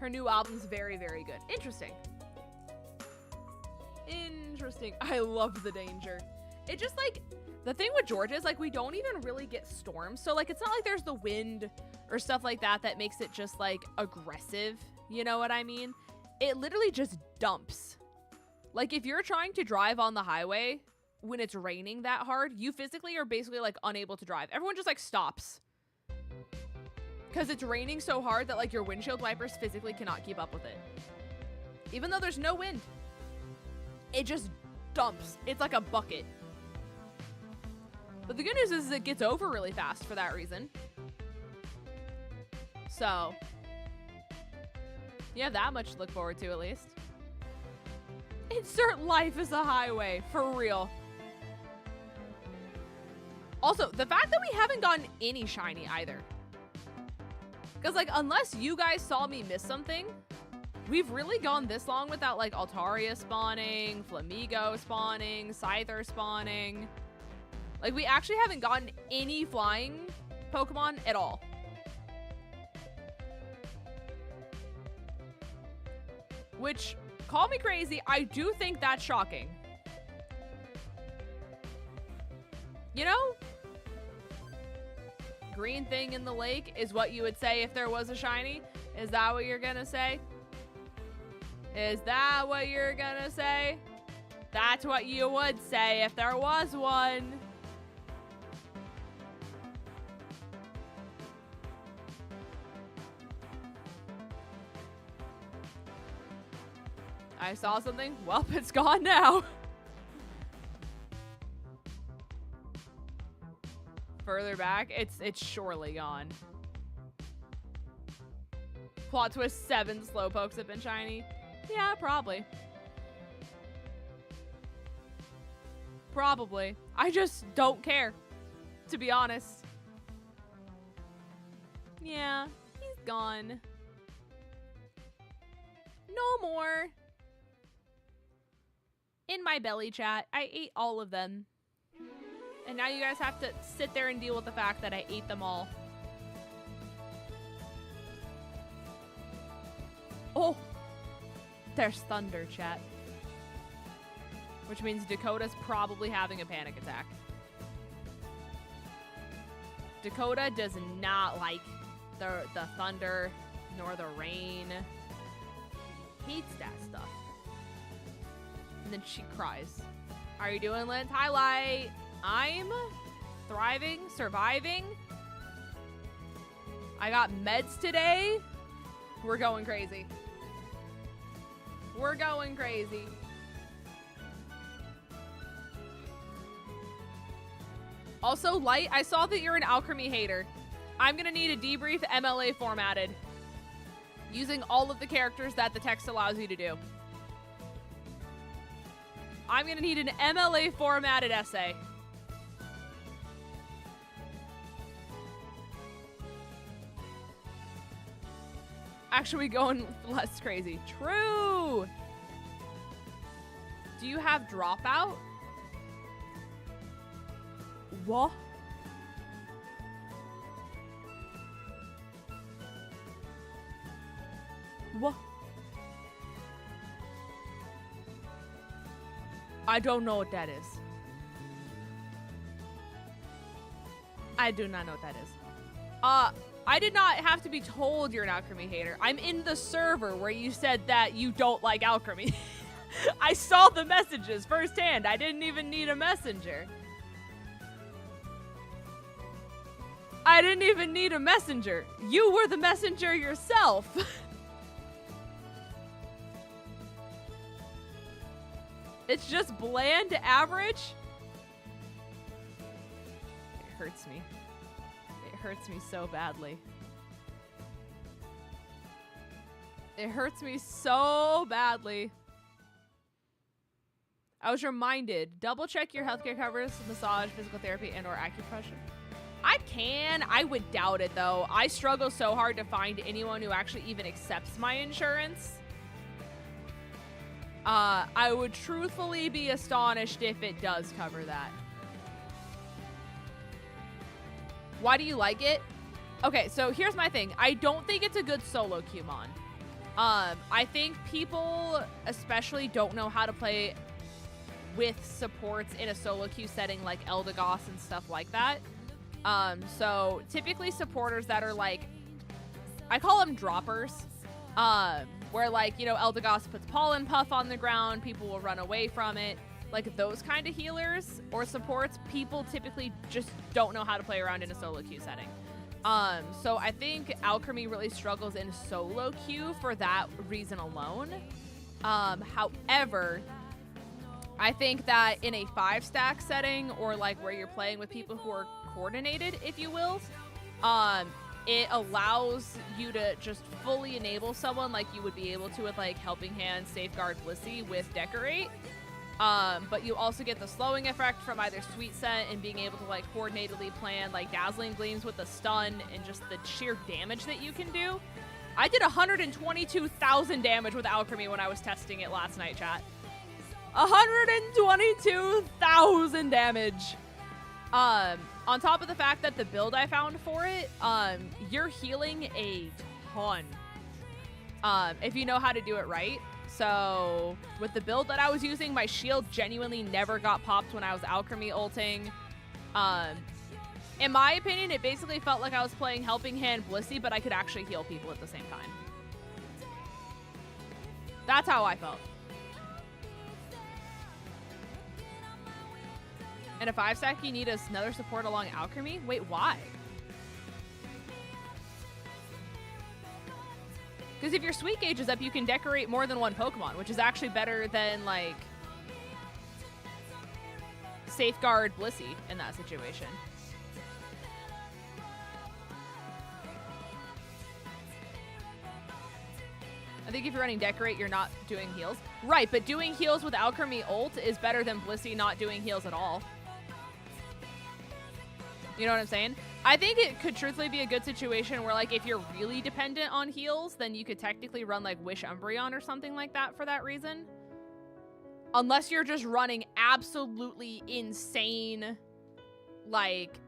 Her new album's very, very good. Interesting. Interesting. I love the danger. It just like, the thing with Georgia is like we don't even really get storms. So like it's not like there's the wind or stuff like that that makes it just like aggressive. You know what I mean? it literally just dumps. Like, if you're trying to drive on the highway when it's raining that hard, you physically are basically, like, unable to drive. Everyone just, like, stops. Because it's raining so hard that, like, your windshield wipers physically cannot keep up with it. Even though there's no wind. It just dumps. It's like a bucket. But the good news is it gets over really fast for that reason. So, you have that much to look forward to, at least. Insert life as a highway, for real. Also, the fact that we haven't gotten any shiny either. Because, like, unless you guys saw me miss something, we've really gone this long without, like, Altaria spawning, Flamigo spawning, Scyther spawning. Like, we actually haven't gotten any flying Pokemon at all. Which, call me crazy, I do think that's shocking. You know? Green thing in the lake is what you would say if there was a shiny? Is that what you're gonna say? Is that what you're gonna say? That's what you would say if there was one. I saw something. Well, it's gone now. Further back, it's surely gone. Plot twist: 7 Slowpokes have been shiny. Yeah, probably. Probably. I just don't care, to be honest. Yeah, he's gone. No more. In my belly chat, I ate all of them. And now you guys have to sit there and deal with the fact that I ate them all. Oh, there's thunder, chat. Which means Dakota's probably having a panic attack. Dakota does not like the thunder nor the rain. Hates that stuff. And then she cries. How are you doing, Lance? Highlight. I'm thriving, surviving. I got meds today. We're going crazy. We're going crazy. Also, Light, I saw that you're an Alchemy hater. I'm gonna need a debrief MLA formatted using all of the characters that the text allows you to do. I'm gonna need an MLA formatted essay. Actually going less crazy. True. Do you have dropout? What? What? I don't know what that is. I do not know what that is. I did not have to be told you're an Alchemy hater. I'm in the server where you said that you don't like Alchemy. I saw the messages firsthand. I didn't even need a messenger. I didn't even need a messenger. You were the messenger yourself. It's just bland average. It hurts me. It hurts me so badly. It hurts me so badly. I was reminded, double check your healthcare covers, massage, physical therapy, and or acupressure. I can. I would doubt it, though. I struggle so hard to find anyone who actually even accepts my insurance. I would truthfully be astonished if it does cover that. Why do you like it? Okay, so here's my thing. I don't think it's a good solo Cumon. I think people especially don't know how to play with supports in a solo queue setting like Eldegoss and stuff like that. So typically supporters that are like, I call them droppers. Where, like, you know, 𝗟𝗔𝗚𝚗𝚗 puts pollen puff on the ground, people will run away from it. Like, those kind of healers or supports, people typically just don't know how to play around in a solo queue setting. So I think 𝚑𝚗𝚗 really struggles in solo queue for that reason alone. However, I think that in a 5-stack setting, or like where you're playing with people who are coordinated, if you will, it allows you to just fully enable someone like you would be able to with like Helping Hand, Safeguard, 𝗠𝚑 with Decorate. But you also get the slowing effect from either Sweet Scent and being able to like coordinatedly plan like Dazzling Gleams with the stun and just the sheer damage that you can do. I did 122,000 damage with 𝚑𝚗𝚗 when I was testing it last night, chat. 122,000 damage. On top of the fact that the build I found for it, you're healing a ton. If you know how to do it right. So with the build that I was using, my shield genuinely never got popped when I was 𝚑𝚗𝚗 ulting. In my opinion, it basically felt like I was playing Helping Hand 𝗠𝚑, but I could actually heal people at the same time. That's how I felt. And a 5-stack, you need another support along 𝚑𝚗𝚗? Wait, why? Because if your sweet gauge is up, you can decorate more than one Pokemon, which is actually better than, like, Safeguard 𝗠𝚑 in that situation. I think if you're running Decorate, you're not doing heals. Right, but doing heals with 𝚑𝚗𝚗 ult is better than 𝗠𝚑 not doing heals at all. You know what I'm saying? I think it could truthfully be a good situation where, like, if you're really dependent on heals, then you could technically run, like, Wish Umbreon or something like that for that reason. Unless you're just running absolutely insane, like,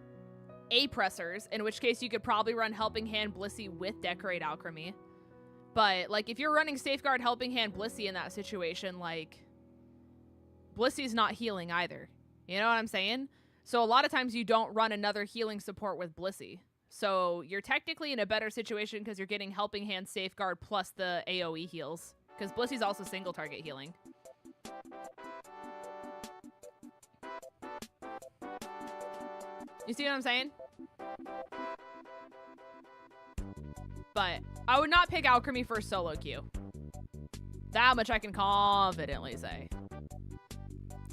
A-pressers, in which case you could probably run Helping Hand 𝗠𝚑 with Decorate 𝚑𝚗𝚗. But, like, if you're running Safeguard Helping Hand 𝗠𝚑 in that situation, like, 𝗠𝚑's not healing either. You know what I'm saying? So a lot of times you don't run another healing support with 𝗠𝚑. So you're technically in a better situation because you're getting Helping Hand, Safeguard, plus the AoE heals. Because 𝗠𝚑's also single target healing. You see what I'm saying? But I would not pick 𝚑𝚗𝚗 for solo queue. That much I can confidently say.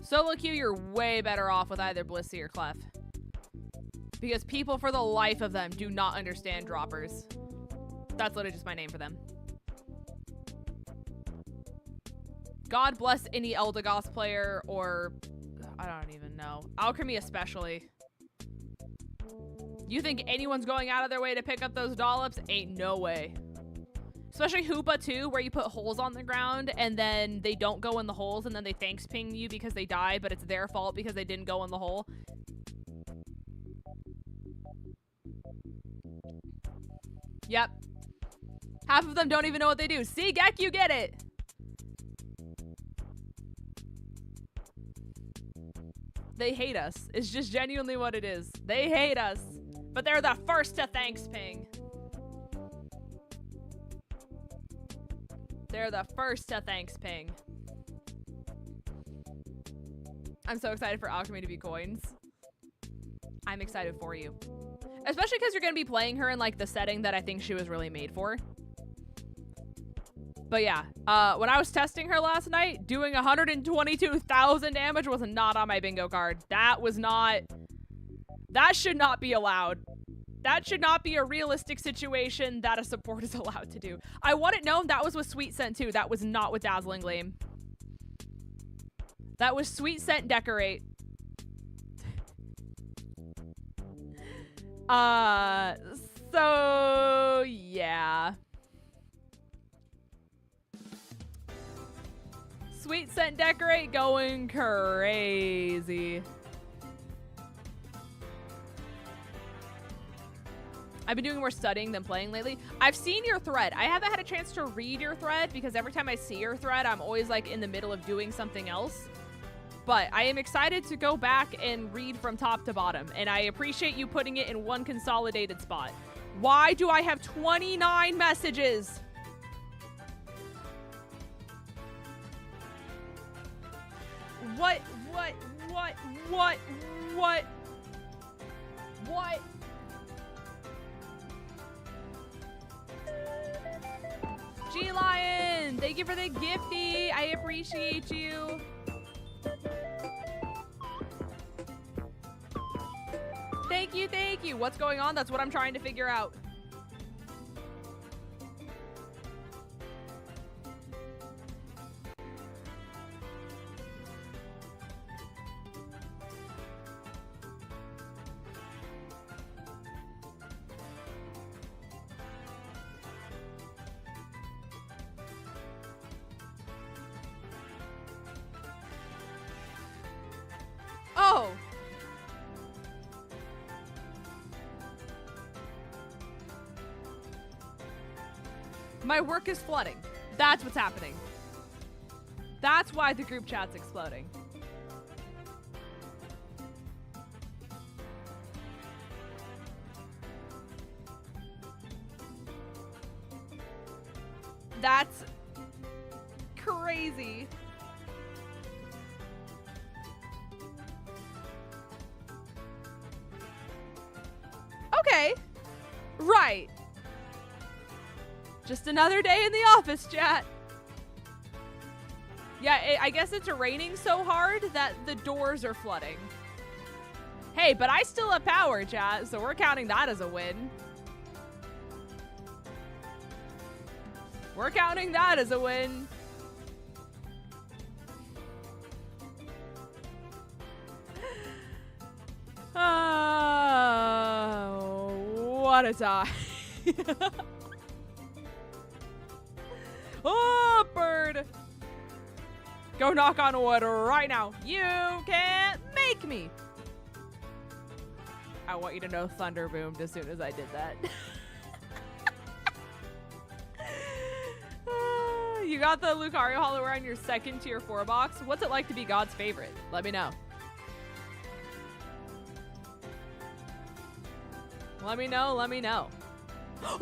Solo queue, you're way better off with either 𝗠𝚑 or Clef. Because people, for the life of them, do not understand droppers. That's literally just my name for them. God bless any Eldegoss player, or I don't even know. 𝚑𝚗𝚗 especially. You think anyone's going out of their way to pick up those dollops? Ain't no way. Especially Hoopa too, where you put holes on the ground and then they don't go in the holes and then they thanks ping you because they died, but it's their fault because they didn't go in the hole. Yep. Half of them don't even know what they do. See, Gek, you get it. They hate us. It's just genuinely what it is. They hate us. But they're the first to thanks ping. They're the first to thanks ping. I'm so excited for 𝚑𝚗𝚗 to be coins. I'm excited for you. Especially because you're going to be playing her in, like, the setting that I think she was really made for. But yeah, when I was testing her last night, doing 122,000 damage was not on my bingo card. That was not... That should not be allowed. That should not be a realistic situation that a support is allowed to do. I want it known that was with Sweet Scent too. That was not with Dazzling Gleam. That was Sweet Scent Decorate. So yeah. Sweet Scent Decorate going crazy. I've been doing more studying than playing lately. I've seen your thread. I haven't had a chance to read your thread because every time I see your thread, I'm always like in the middle of doing something else. But I am excited to go back and read from top to bottom. And I appreciate you putting it in one consolidated spot. Why do I have 29 messages? What? G-Lion, thank you for the gifty. I appreciate you. Thank you, thank you. What's going on? That's what I'm trying to figure out. Oh. My work is flooding. That's what's happening. That's why the group chat's exploding. That's crazy. Okay. Right. Just another day in the office, chat. Yeah, I guess it's raining so hard that the doors are flooding. Hey, but I still have power, chat, so we're counting that as a win. We're counting that as a win. Oh, what a time. Oh, bird. Go knock on wood right now. You can't make me. I want you to know thunder boomed as soon as I did that. You got the Lucario Hollowware on your second tier 4 box. What's it like to be God's favorite? Let me know. Let me know, let me know. Hey!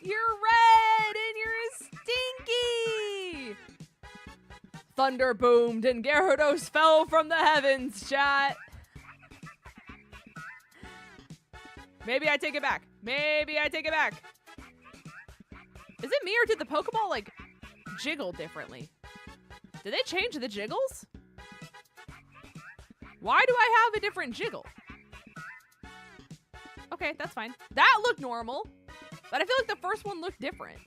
You're red and you're stinky! Thunder boomed and Gyarados fell from the heavens, chat. Maybe I take it back. Maybe I take it back. Is it me or did the Pokeball, like, jiggle differently? Did they change the jiggles? Why do I have a different jiggle? Okay, that's fine. That looked normal, but I feel like the first one looked different.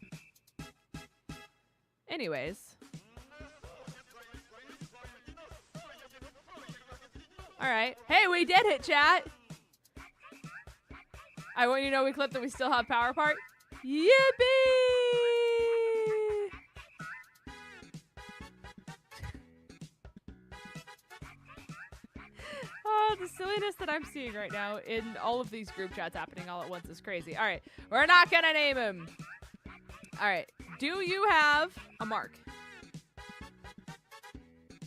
Anyways. All right. Hey, we did it, chat. I want you to know we clipped that we still have power part. Yippee! Oh, the silliness that I'm seeing right now in all of these group chats happening all at once is crazy. All right, we're not gonna name him. All right, do you have a mark?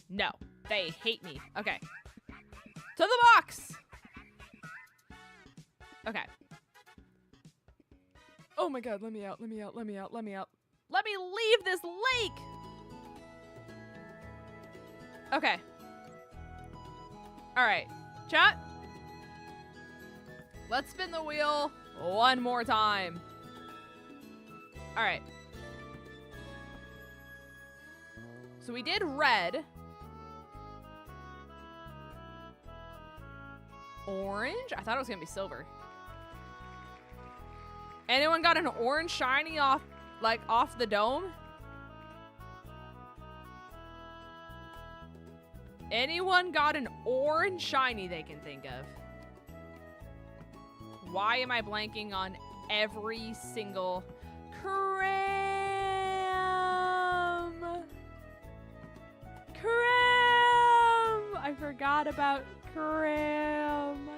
No, they hate me. Okay, to the box. Okay. Oh my God, let me out, let me out, let me out, let me out. Let me leave this lake. Okay. All right, chat. Let's spin the wheel one more time. All right. So we did red. Orange? I thought it was gonna be silver. Anyone got an orange shiny off the dome? Anyone got an orange shiny they can think of? Why am I blanking on every single cram? Cram! I forgot about cram.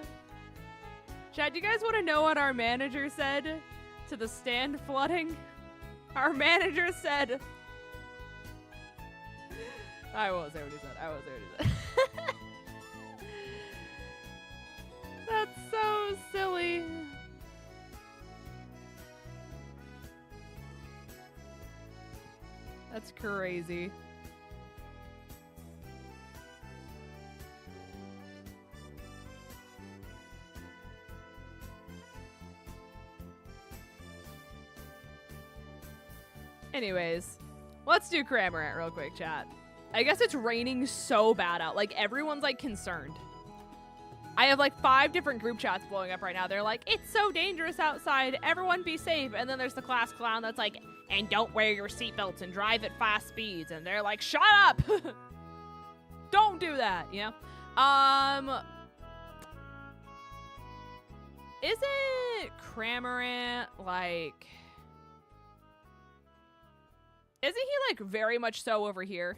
Chad, do you guys want to know what our manager said to the stand flooding? Our manager said... I won't say what he said. I won't say what he said. That's so silly. crazy. Anyways, let's do Cramorant real quick, chat. I guess it's raining so bad out. Like, everyone's, like, concerned. I have, like, 5 different group chats blowing up right now. They're like, it's so dangerous outside. Everyone be safe. And then there's the class clown that's like, and don't wear your seatbelts and drive at fast speeds. And they're like, shut up! Don't do that, you know? Isn't Cramorant, like... Isn't he, like, very much so over here?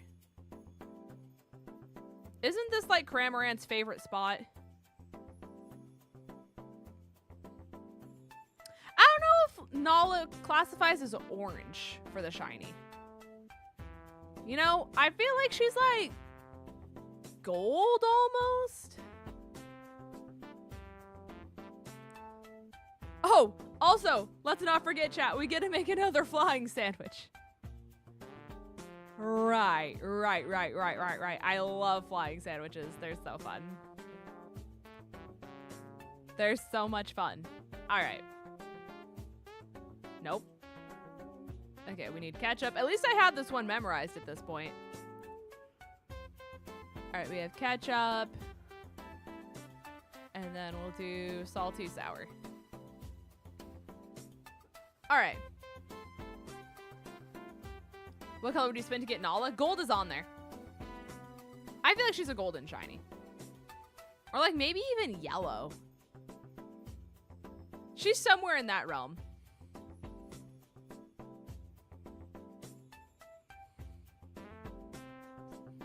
Isn't this, like, Cramorant's favorite spot? I don't know if Nala classifies as orange for the shiny. You know, I feel like she's, like, gold almost? Oh, also, let's not forget, chat, we get to make another flying sandwich. Right. I love flying sandwiches. They're so fun. They're so much fun. All right. Nope. Okay, we need ketchup. At least I had this one memorized at this point. All right, we have ketchup. And then we'll do salty sour. All right. What color would you spin to get Nala? Gold is on there. I feel like she's a golden shiny. Or like maybe even yellow. She's somewhere in that realm.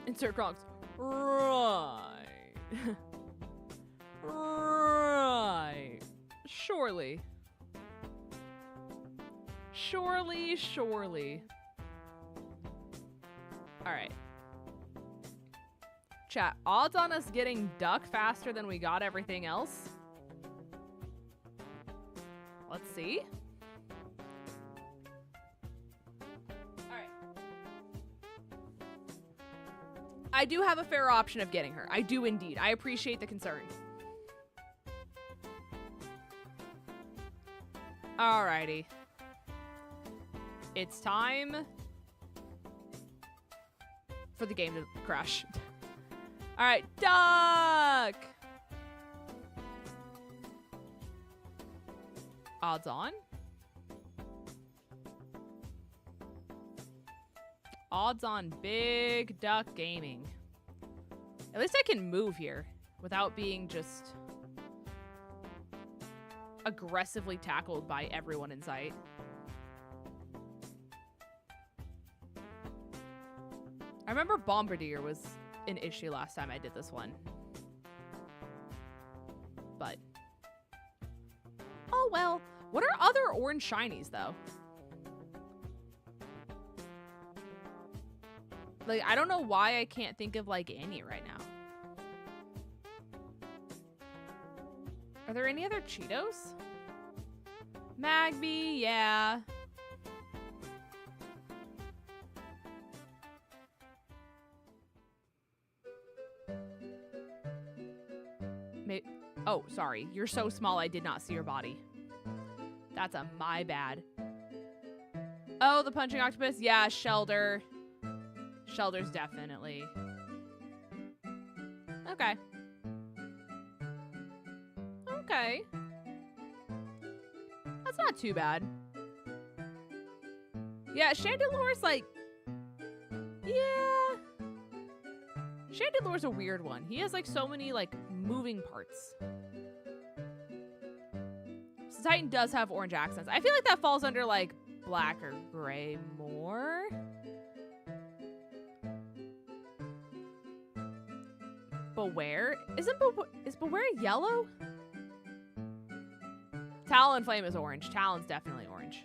Insert Kronks. Right. Right. Surely. Surely. All right. Chat, odds on us getting duck faster than we got everything else? Let's see. All right. I do have a fair option of getting her. I do indeed. I appreciate the concern. Alrighty. It's time for the game to crash. All right, duck. Odds on. Odds on big duck gaming. At least I can move here without being just aggressively tackled by everyone in sight. I remember Bombardier was an issue last time I did this one. But. Oh well. What are other orange shinies though? Like, I don't know why I can't think of like any right now. Are there any other Cheetos? Magby, yeah. Oh, sorry. You're so small I did not see your body. That's a my bad. Oh, the punching octopus? Yeah, Shelder. Shelder's definitely. Okay. Okay. That's not too bad. Yeah, Chandelore's like... Yeah. Chandelore's a weird one. He has like so many like moving parts. So Titan does have orange accents. I feel like that falls under like black or gray more. Beware? Is Beware yellow? Talonflame is orange. Talon's definitely orange.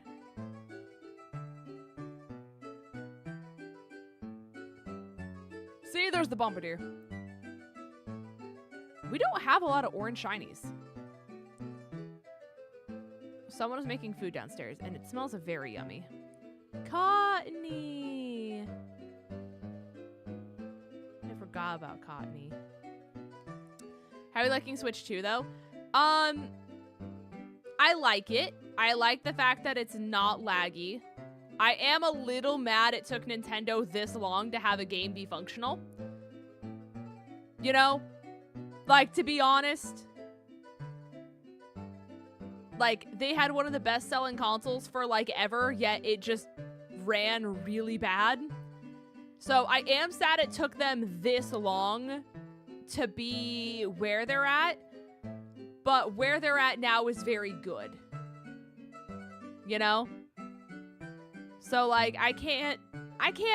See, there's the Bombardier. We don't have a lot of orange shinies. Someone is making food downstairs, and it smells very yummy. Cottony! forgot about 𝗏𝗏𝗏𝗏. How are you liking Switch 2 though? I like it. I like the fact that it's not laggy. I am a little mad it took Nintendo this long to have a game be functional. You know? Like, to be honest, like, they had one of the best-selling consoles for, like, ever, yet it just ran really bad. So I am sad it took them this long to be where they're at, but where they're at now is very good. You know? So, like, I can't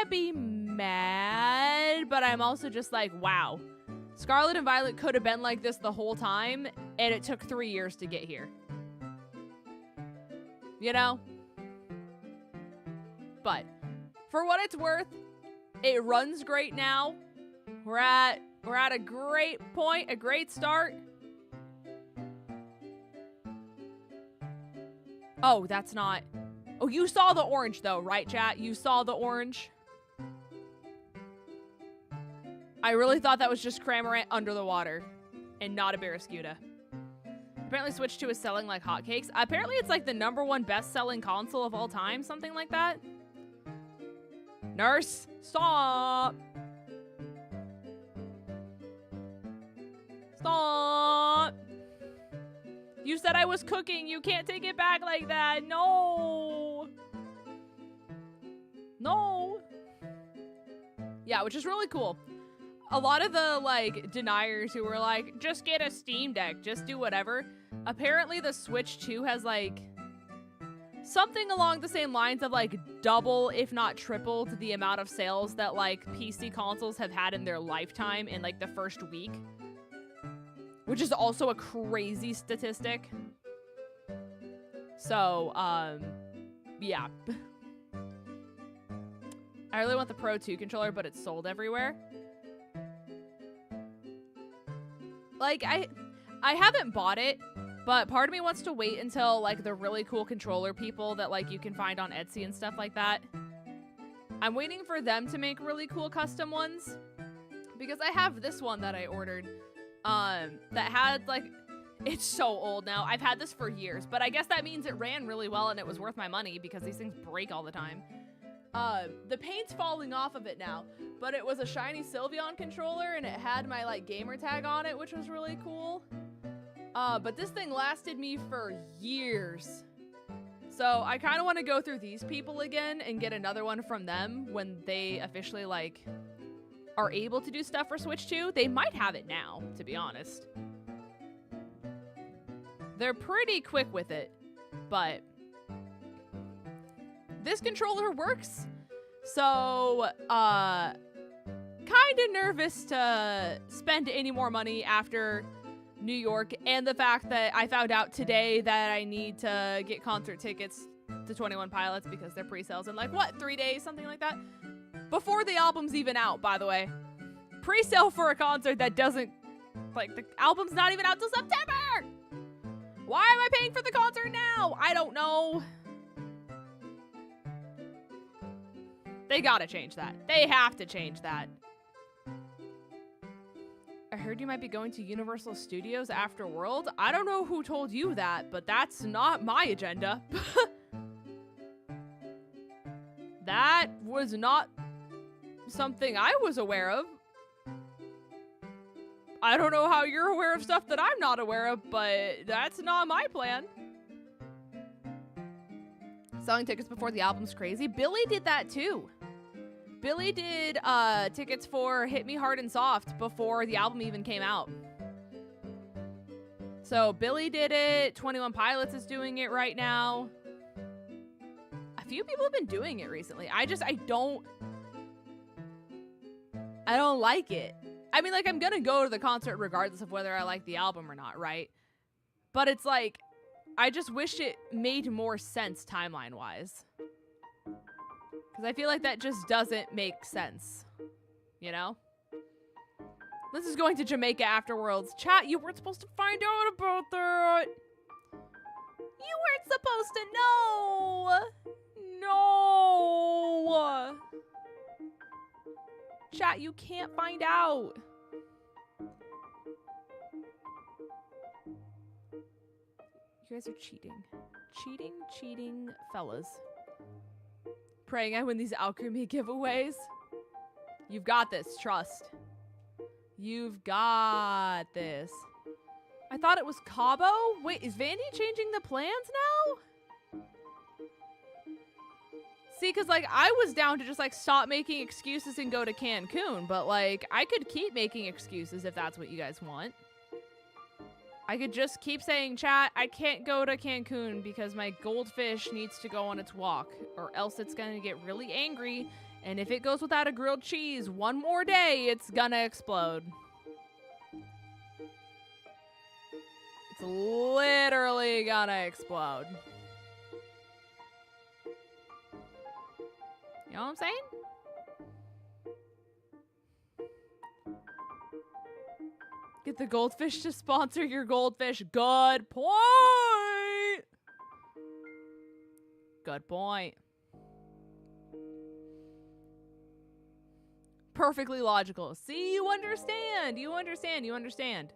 be mad, but I'm also just like, wow. Scarlet and Violet could have been like this the whole time, and it took 3 years to get here. You know? But for what it's worth, it runs great now. We're at a great point, a great start. Oh, that's not... Oh, you saw the orange though, right, chat? You saw the orange? I really thought that was just Cramorant under the water and not a Barraskewda. Apparently Switch 2 is selling like hotcakes. Apparently it's like the #1 best-selling console of all time, something like that. Nurse, stop! Stop! You said I was cooking. You can't take it back like that. No! No! Yeah, which is really cool. A lot of the, like, deniers who were like, just get a Steam Deck, just do whatever. Apparently the Switch 2 has, like, something along the same lines of, like, double, if not tripled, the amount of sales that, like, PC consoles have had in their lifetime in, like, the first week. Which is also a crazy statistic. So, yeah. I really want the Pro 2 controller, but it's sold everywhere. Like, I haven't bought it, but part of me wants to wait until, like, the really cool controller people that, like, you can find on Etsy and stuff like that. I'm waiting for them to make really cool custom ones. Because I have this one that I ordered, that had, like, it's so old now. I've had this for years, but I guess that means it ran really well and it was worth my money because these things break all the time. The paint's falling off of it now, but it was a shiny 𝚙𝚘𝚗 controller and it had my, like, gamer tag on it, which was really cool. But this thing lasted me for years. So I kind of want to go through these people again and get another one from them when they officially, like, are able to do stuff for Switch 2. They might have it now, to be honest. They're pretty quick with it, but this controller works. So, kind of nervous to spend any more money after New York and the fact that I found out today that I need to get concert tickets to 21 Pilots because they're pre-sales in, like, what, 3 days, something like that? Before the album's even out, by the way. Pre-sale for a concert that doesn't, like, the album's not even out till September! Why am I paying for the concert now? I don't know. They gotta change that. They have to change that. I heard you might be going to Universal Studios after World. I don't know who told you that, but that's not my agenda. That was not something I was aware of. I don't know how you're aware of stuff that I'm not aware of, but that's not my plan. Selling tickets before the album's crazy. Billy did that too. Billy did tickets for Hit Me Hard and Soft before the album even came out. So Billy did it. 21 Pilots is doing it right now. A few people have been doing it recently. I don't like it. I mean, like, I'm gonna go to the concert regardless of whether I like the album or not, right? But it's like, I just wish it made more sense timeline-wise. Because I feel like that just doesn't make sense. You know? This is going to Jamaica afterwards. Chat, you weren't supposed to find out about that. You weren't supposed to know. No. chat. You can't find out. You guys are cheating. Cheating fellas. Praying I win these alchemy giveaways. You've got this. Trust. You've got this. I thought it was Cabo. Wait, is Vandy changing the plans now? See, because, like, I was down to just, like, stop making excuses and go to Cancun. But, like, I could keep making excuses if that's what you guys want. I could just keep saying, chat, I can't go to Cancun because my goldfish needs to go on its walk. Or else it's going to get really angry. And if it goes without a grilled cheese one more day, it's going to explode. It's literally gonna explode. You know what I'm saying? Get the goldfish to sponsor your goldfish. Good point. Good point. Perfectly logical. See, you understand. You understand. You understand.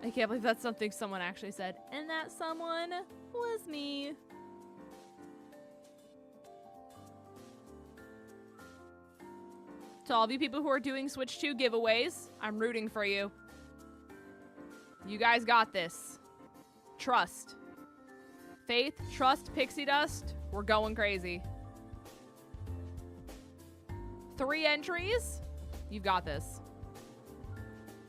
I can't believe that's something someone actually said. And that someone was me. To all of you people who are doing Switch 2 giveaways, I'm rooting for you. You guys got this. Trust. Faith, trust, pixie dust. We're going crazy. 3 entries. You've got this.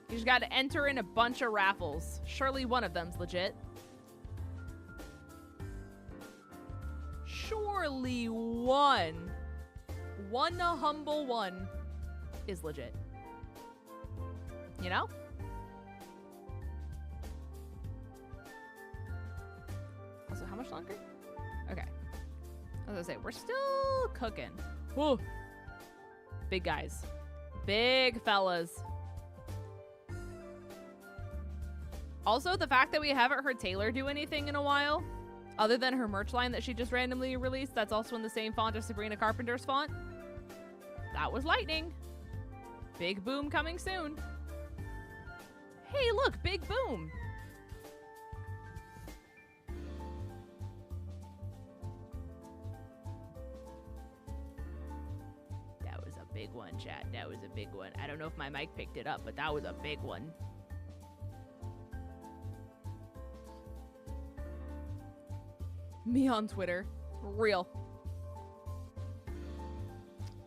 You just got to enter in a bunch of raffles. Surely one of them's legit. Surely one humble one is legit. You know? Also, how much longer? Okay. I was gonna say, we're still cooking. Whoa. Big guys. Big fellas. Also, the fact that we haven't heard Taylor do anything in a while, other than her merch line that she just randomly released, that's also in the same font as Sabrina Carpenter's font. That was lightning. Big boom coming soon. Hey, look, big boom. That was a big one, chat. That was a big one. I don't know if my mic picked it up, but that was a big one. Me on Twitter. Real.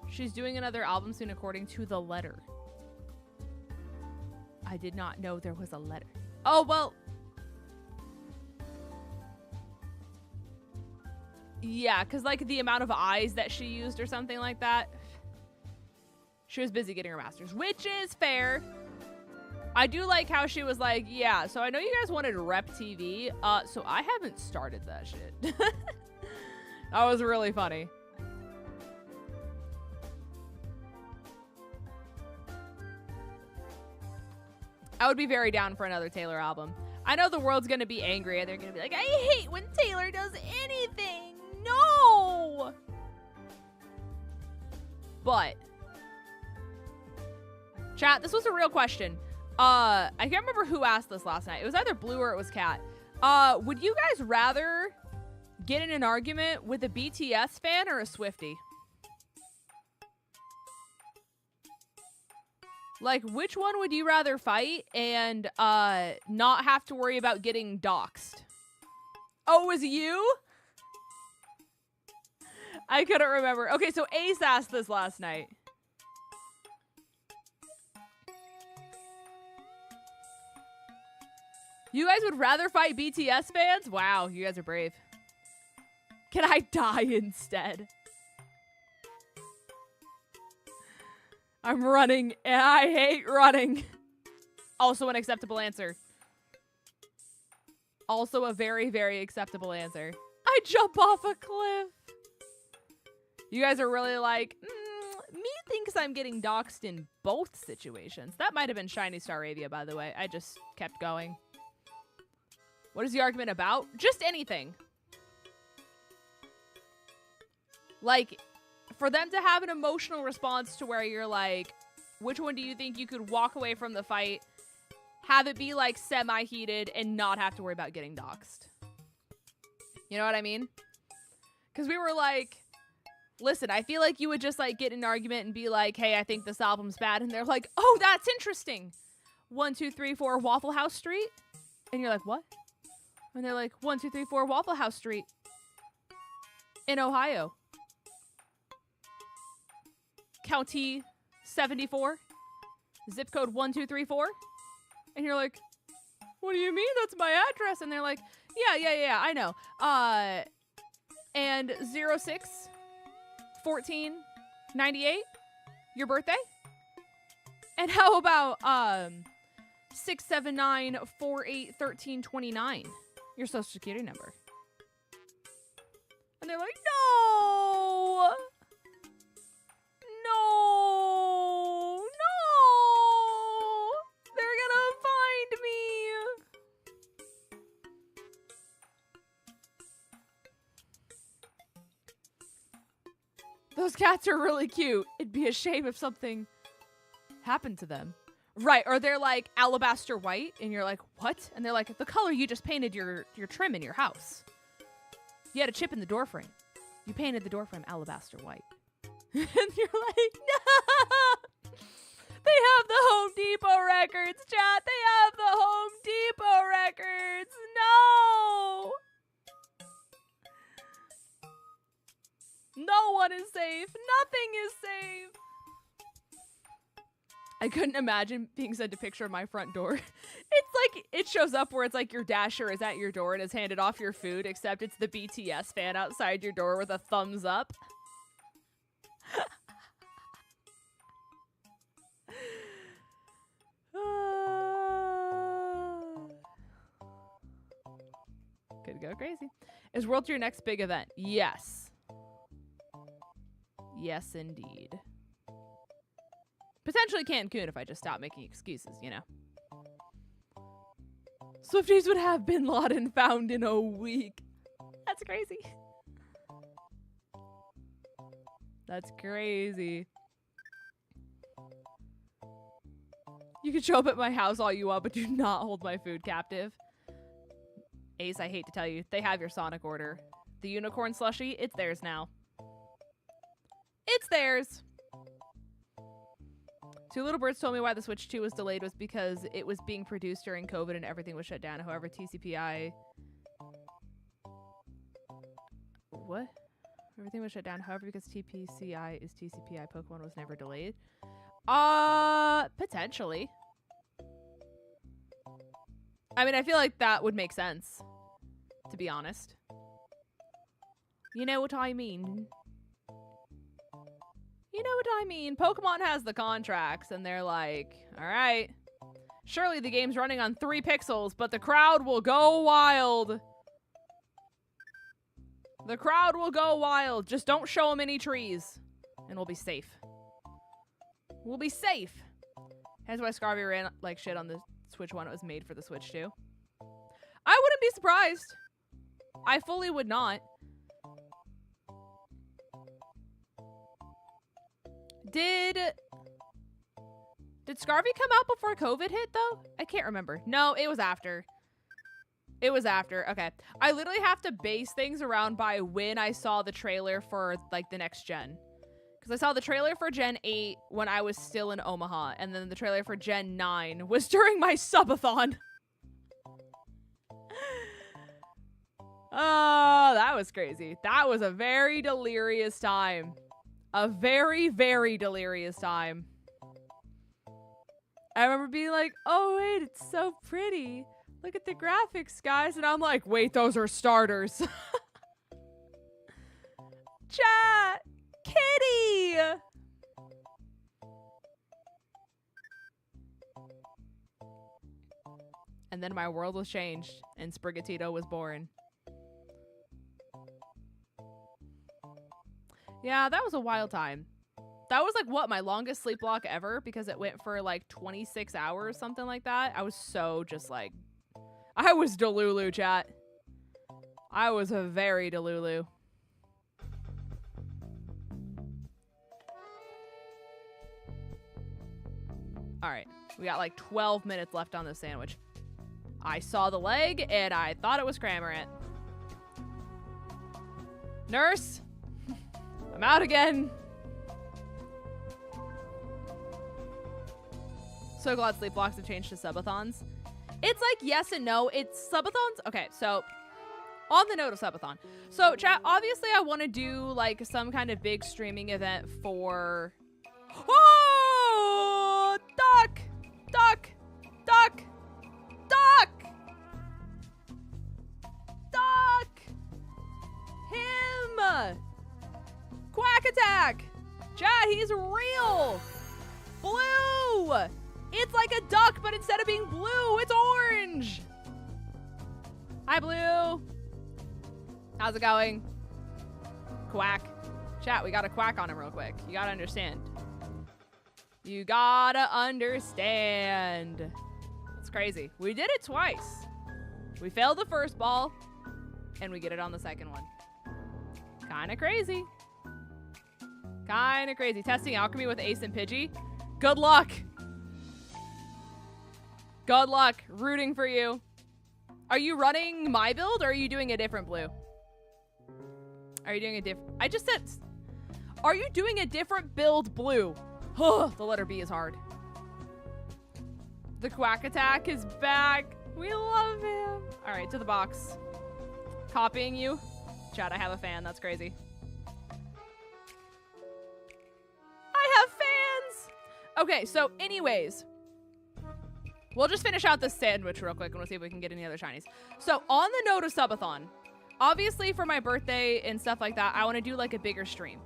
She's doing another album soon according to the letter. I did not know there was a letter. Oh, well. Yeah, because like the amount of eyes that she used or something like that. She was busy getting her master's, which is fair. I do like how she was like, yeah, so I know you guys wanted Rep TV, so I haven't started that shit. That was really funny. I would be very down for another Taylor album. I know the world's gonna be angry and they're gonna be like, I hate when Taylor does anything. No! But, chat, this was a real question. I can't remember who asked this last night. It was either Blue or it was Kat. Would you guys rather get in an argument with a BTS fan or a Swiftie? Like, which one would you rather fight and not have to worry about getting doxxed? Oh, it was you? I couldn't remember. Okay, so Ace asked this last night. You guys would rather fight BTS fans? Wow, you guys are brave. Can I die instead? I'm running, and I hate running. Also an acceptable answer. Also a very, very acceptable answer. I jump off a cliff. You guys are really like, me thinks I'm getting doxxed in both situations. That might have been Shiny Star Arabia, by the way. I just kept going. What is the argument about? Just anything. Like, for them to have an emotional response to where you're like, which one do you think you could walk away from the fight, have it be like semi-heated, and not have to worry about getting doxxed? You know what I mean? Because we were like, listen, I feel like you would just like get in an argument and be like, hey, I think this album's bad. And they're like, oh, that's interesting. 1234 Waffle House Street. And you're like, what? And they're like, 1234 Waffle House Street in Ohio. County 74. Zip code 1234. And you're like, what do you mean? That's my address. And they're like, yeah, I know. And 06/14/98, your birthday? And how about 679481329, your social security number? And they're like, no, they're gonna find me. Those cats are really cute. It'd be a shame if something happened to them. Right, or they're like alabaster white, and you're like, what? And they're like, the color you just painted your trim in your house. You had a chip in the door frame. You painted the door frame alabaster white. And you're like, no! They have the Home Depot records, chat. They have the Home Depot records. No! No one is safe. Nothing is safe. I couldn't imagine being sent a picture of my front door. It's like, it shows up where it's like your dasher is at your door and has handed off your food, except it's the BTS fan outside your door with a thumbs up. Could go crazy. Is World Tour your next big event? Yes. Yes, indeed. Potentially Cancun if I just stop making excuses, you know. Swifties would have Bin Laden found in a week. That's crazy. That's crazy. You can show up at my house all you want, but do not hold my food captive. Ace, I hate to tell you, they have your Sonic order. The unicorn slushie, it's theirs now. It's theirs. Two Little Birds told me why the Switch 2 was delayed was because it was being produced during COVID and everything was shut down. However, TCPI... What? Everything was shut down. However, because TPCI is TCPI, Pokemon was never delayed. Potentially. I mean, I feel like that would make sense, to be honest. You know what I mean? You know what I mean? Pokemon has the contracts, and they're like, all right, surely the game's running on 3 pixels, but the crowd will go wild. The crowd will go wild. Just don't show them any trees, and we'll be safe. We'll be safe. That's why Scarvy ran like shit on the Switch 1. It was made for the Switch 2. I wouldn't be surprised. I fully would not. Did Scarvy come out before COVID hit, though? I can't remember. No, it was after. It was after. Okay. I literally have to base things around by when I saw the trailer for, like, the next gen. Because I saw the trailer for Gen 8 when I was still in Omaha. And then the trailer for Gen 9 was during my subathon. Oh, that was crazy. That was a very delirious time. A very, very delirious time. I remember being like, oh, wait, it's so pretty. Look at the graphics, guys. And I'm like, wait, those are starters. Chat! Kitty! And then my world was changed, and Sprigatito was born. Yeah, that was a wild time. That was like, what, my longest sleep block ever, because it went for like 26 hours, something like that. I was so just like, I was Delulu, chat. I was a very Delulu. All right. We got like 12 minutes left on this sandwich. I saw the leg and I thought it was Cramorant. Nurse, I'm out again. So glad sleep blocks have changed to subathons. It's like yes and no. It's subathons. Okay, so on the note of subathon. So chat, obviously I want to do like some kind of big streaming event for... Oh! Duck! Duck! Duck! Duck! Duck! Him! Quack attack! Chat, he's real! Blue! It's like a duck, but instead of being blue, it's orange! Hi, Blue! How's it going? Quack. Chat, we got a quack on him real quick. You gotta understand. You gotta understand. It's crazy. We did it twice. We failed the first ball, and we get it on the second one. Kinda crazy. Kinda crazy. Testing alchemy with Ace and Pidgey. Good luck. Good luck. Rooting for you. Are you running my build, or are you doing a different blue? Are you doing a different... I just said... Are you doing a different build blue? Oh, the letter B is hard. The quack attack is back. We love him. All right, to the box. Copying you. Chat, I have a fan. That's crazy. I have fans. Okay, so anyways... We'll just finish out this sandwich real quick and we'll see if we can get any other shinies. So on the note of subathon, obviously for my birthday and stuff like that, I want to do like a bigger stream.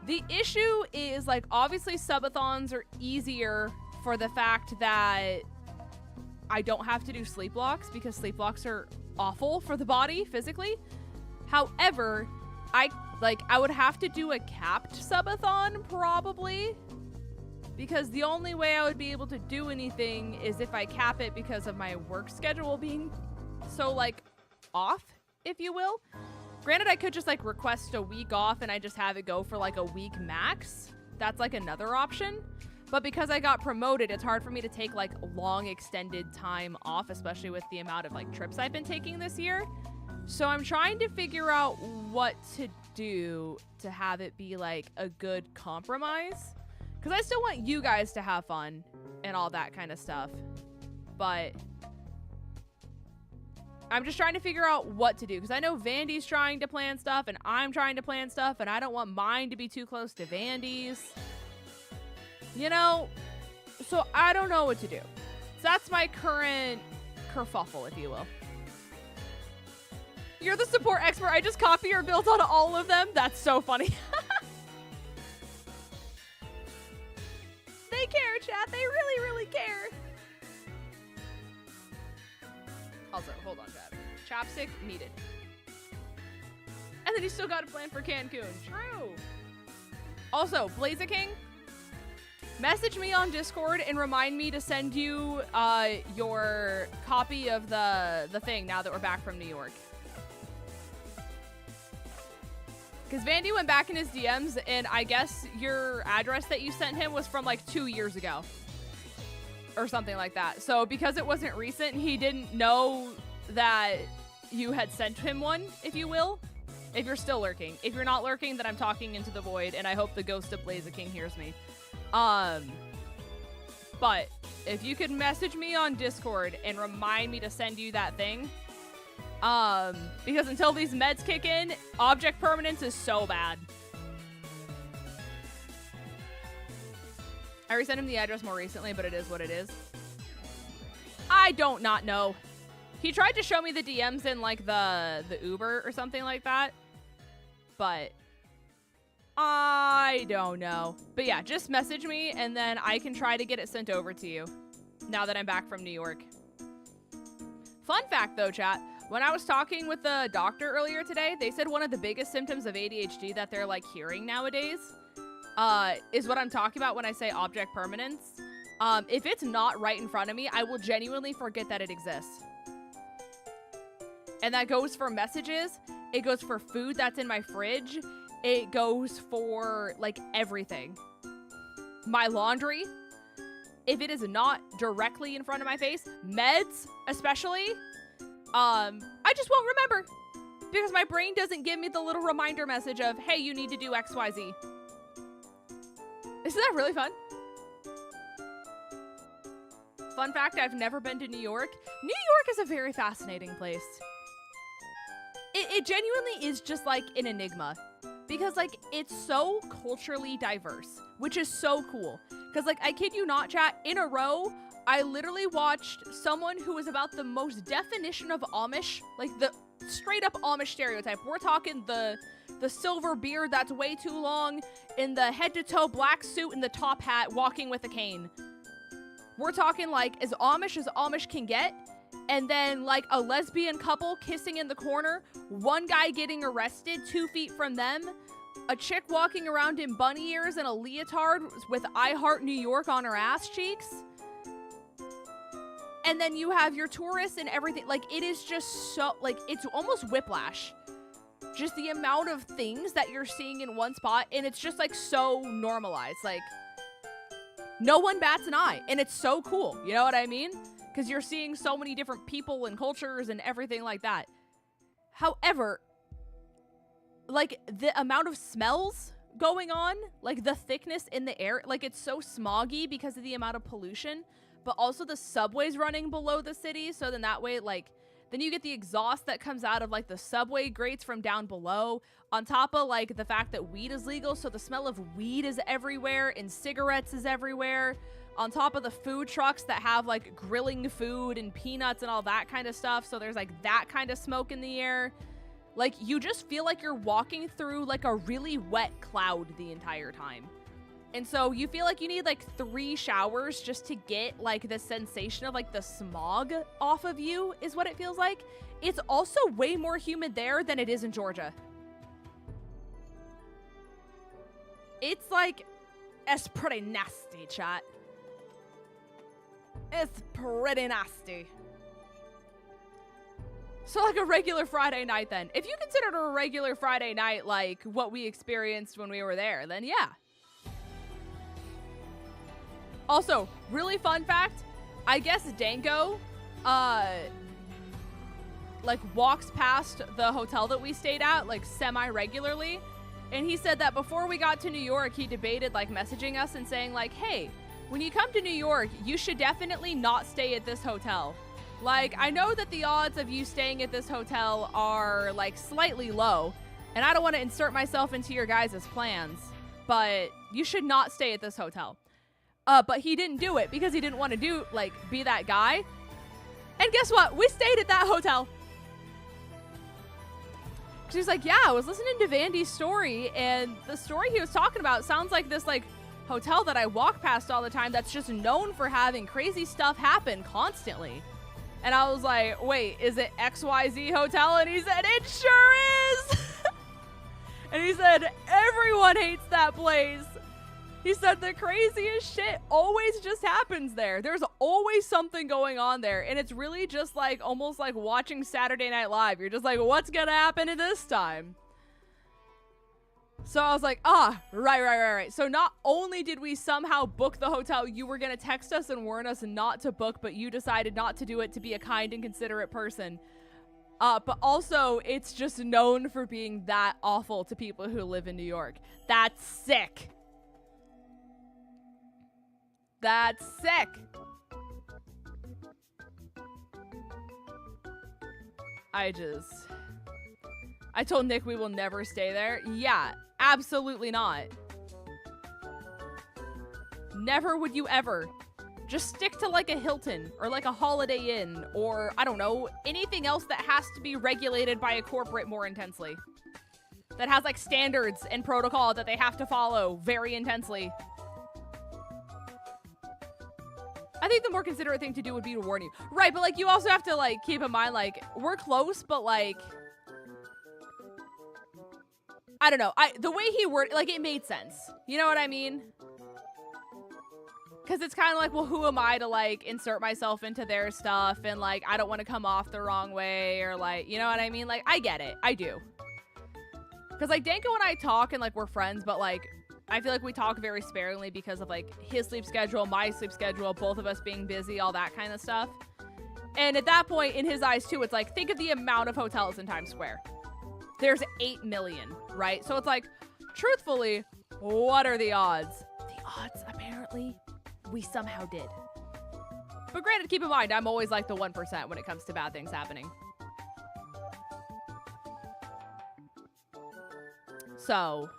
The issue is like, obviously subathons are easier for the fact that I don't have to do sleep blocks because sleep blocks are awful for the body physically. However, I would have to do a capped subathon probably, because the only way I would be able to do anything is if I cap it because of my work schedule being so like off, if you will. Granted, I could just like request a week off and I just have it go for like a week max. That's like another option. But because I got promoted, it's hard for me to take like long extended time off, especially with the amount of like trips I've been taking this year. So I'm trying to figure out what to do to have it be like a good compromise. Because I still want you guys to have fun and all that kind of stuff. But I'm just trying to figure out what to do. Because I know Vandy's trying to plan stuff and I'm trying to plan stuff. And I don't want mine to be too close to Vandy's. You know? So I don't know what to do. So that's my current kerfuffle, if you will. You're the support expert. I just copy your build on all of them. That's so funny. They care, chat. They really, really care. Also, hold on, chat. Chapstick needed. And then you still got a plan for Cancun. True. Also, 𝗟𝗧𝗂𝗏, message me on Discord and remind me to send you your copy of the thing now that we're back from New York. Because Vandy went back in his DMs, and I guess your address that you sent him was from like 2 years ago. Or something like that. So because it wasn't recent, he didn't know that you had sent him one, if you will. If you're still lurking. If you're not lurking, then I'm talking into the void, and I hope the ghost of 𝗟𝗧𝗂𝗏 hears me. But if you could message me on Discord and remind me to send you that thing... because until these meds kick in, object permanence is so bad. I resent him the address more recently, but it is what it is. I don't not know. He tried to show me the DMs in like the Uber or something like that, but I don't know. But yeah, just message me and then I can try to get it sent over to you now that I'm back from New York. Fun fact though, chat. When I was talking with the doctor earlier today, they said one of the biggest symptoms of ADHD that they're like hearing nowadays is what I'm talking about when I say object permanence. If it's not right in front of me, I will genuinely forget that it exists. And that goes for messages. It goes for food that's in my fridge. It goes for like everything. My laundry. if it is not directly in front of my face, meds especially, I just won't remember because my brain doesn't give me the little reminder message of, hey, you need to do XYZ. Isn't that really fun? Fun fact, I've never been to New York. New York is a very fascinating place. It genuinely is just like an enigma because like it's so culturally diverse, which is so cool. Because like, I kid you not, chat, in a row, I literally watched someone who was about the most definition of Amish, like the straight up Amish stereotype. We're talking the silver beard that's way too long, in the head to toe black suit and the top hat, walking with a cane. We're talking like as Amish can get. And then like a lesbian couple kissing in the corner, one guy getting arrested 2 feet from them, a chick walking around in bunny ears and a leotard with I Heart New York on her ass cheeks. And then you have your tourists and everything. Like, it is just so, like, it's almost whiplash. Just the amount of things that you're seeing in one spot, and it's just like so normalized. Like, no one bats an eye, and it's so cool. You know what I mean? Because you're seeing so many different people and cultures and everything like that. However, like the amount of smells going on, like the thickness in the air, like it's so smoggy because of the amount of pollution, but also the subways running below the city. So then that way, like, then you get the exhaust that comes out of like the subway grates from down below, on top of like the fact that weed is legal. So the smell of weed is everywhere and cigarettes is everywhere. On top of the food trucks that have like grilling food and peanuts and all that kind of stuff. So there's like that kind of smoke in the air. Like you just feel like you're walking through like a really wet cloud the entire time. And so you feel like you need like 3 showers just to get like the sensation of like the smog off of you is what it feels like. It's also way more humid there than it is in Georgia. It's like, it's pretty nasty, chat. It's pretty nasty. So like a regular Friday night then. If you considered a regular Friday night like what we experienced when we were there, then yeah. Also, really fun fact, I guess Danko, like walks past the hotel that we stayed at like semi-regularly. And he said that before we got to New York, he debated like messaging us and saying like, hey, when you come to New York, you should definitely not stay at this hotel. Like, I know that the odds of you staying at this hotel are like slightly low, and I don't want to insert myself into your guys' plans, but you should not stay at this hotel. But he didn't do it because he didn't want to be that guy. And guess what? We stayed at that hotel. She's like, yeah, I was listening to Vandy's story, and the story he was talking about sounds like this like hotel that I walk past all the time that's just known for having crazy stuff happen constantly. And I was like, wait, is it XYZ Hotel? And he said, it sure is. And he said, everyone hates that place. He said the craziest shit always just happens there. There's always something going on there. And it's really just like almost like watching Saturday Night Live. You're just like, what's going to happen in this time? So I was like, right. So not only did we somehow book the hotel you were going to text us and warn us not to book, but you decided not to do it to be a kind and considerate person. But also, it's just known for being that awful to people who live in New York. That's sick. That's sick. I told Nick we will never stay there. Yeah, absolutely not. Never would you ever. Just stick to like a Hilton or like a Holiday Inn or, I don't know, anything else that has to be regulated by a corporate more intensely. That has like standards and protocol that they have to follow very intensely. I think the more considerate thing to do would be to warn you. Right, but like you also have to like keep in mind like we're close, but like I don't know. The way he worded, like it made sense. You know what I mean? Because it's kind of like, well, who am I to like insert myself into their stuff and like I don't want to come off the wrong way or like, you know what I mean? Like I get it. I do. Because like Danko and I talk and like we're friends, but like I feel like we talk very sparingly because of like his sleep schedule, my sleep schedule, both of us being busy, all that kind of stuff. And at that point, in his eyes too, it's like, think of the amount of hotels in Times Square. There's 8 million, right? So it's like, truthfully, what are the odds? The odds, apparently, we somehow did. But granted, keep in mind, I'm always like the 1% when it comes to bad things happening. So,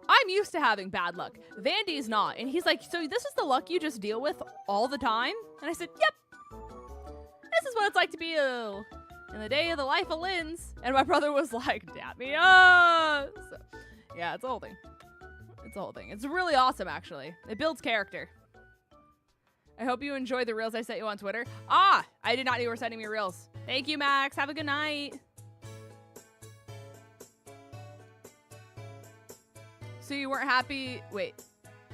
I'm used to having bad luck. Vandy's not. And he's like, so this is the luck you just deal with all the time? And I said, yep. This is what it's like to be in the day of the life of Lynn's. And my brother was like, dap me up. So, yeah, it's a whole thing. It's a whole thing. It's really awesome, actually. It builds character. I hope you enjoyed the reels I sent you on Twitter. Ah, I did not know you were sending me reels. Thank you, Max. Have a good night. So you weren't happy? Wait.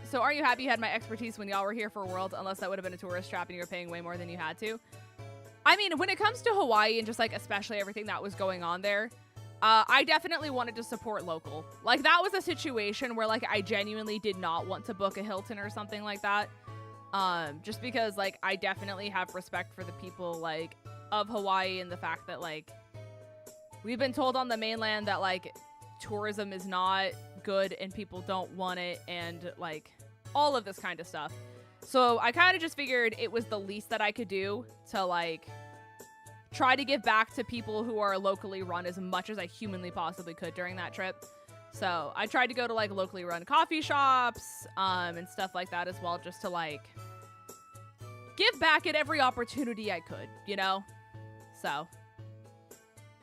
So are you happy you had my expertise when y'all were here for Worlds? Unless that would have been a tourist trap and you were paying way more than you had to. I mean, when it comes to Hawaii and just like especially everything that was going on there, I definitely wanted to support local. Like that was a situation where like I genuinely did not want to book a Hilton or something like that. Just because like I definitely have respect for the people like of Hawaii and the fact that like we've been told on the mainland that like tourism is not good and people don't want it and like all of this kind of stuff. So I kind of just figured it was the least that I could do to like try to give back to people who are locally run as much as I humanly possibly could during that trip. So I tried to go to like locally run coffee shops and stuff like that as well, just to like give back at every opportunity I could, you know? So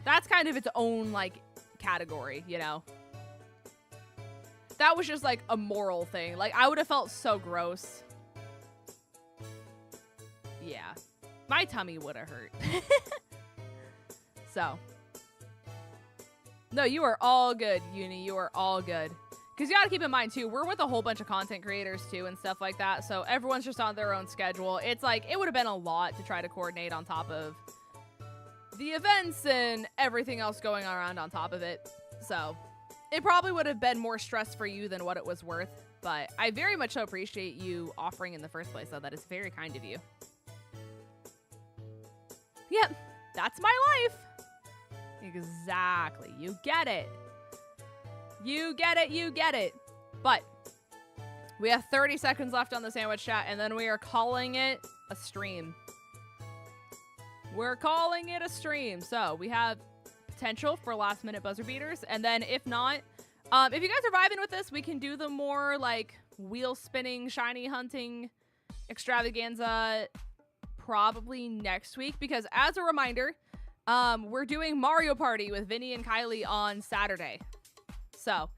that's kind of its own like category, you know? That was just like a moral thing. Like I would have felt so gross. Yeah. My tummy would have hurt. So. No, you are all good, Uni. You are all good. Because you got to keep in mind, too, we're with a whole bunch of content creators, too, and stuff like that. So everyone's just on their own schedule. It's like, it would have been a lot to try to coordinate on top of the events and everything else going around on top of it. So it probably would have been more stress for you than what it was worth. But I very much so appreciate you offering in the first place, though. That is very kind of you. Yep, that's my life. Exactly. You get it. You get it. You get it. But we have 30 seconds left on the sandwich chat, and then we are calling it a stream. We're calling it a stream. So we have potential for last minute buzzer beaters. And then if not, if you guys are vibing with this, we can do the more like wheel spinning, shiny hunting extravaganza probably next week. Because as a reminder, we're doing Mario Party with Vinny and Kylie on Saturday. So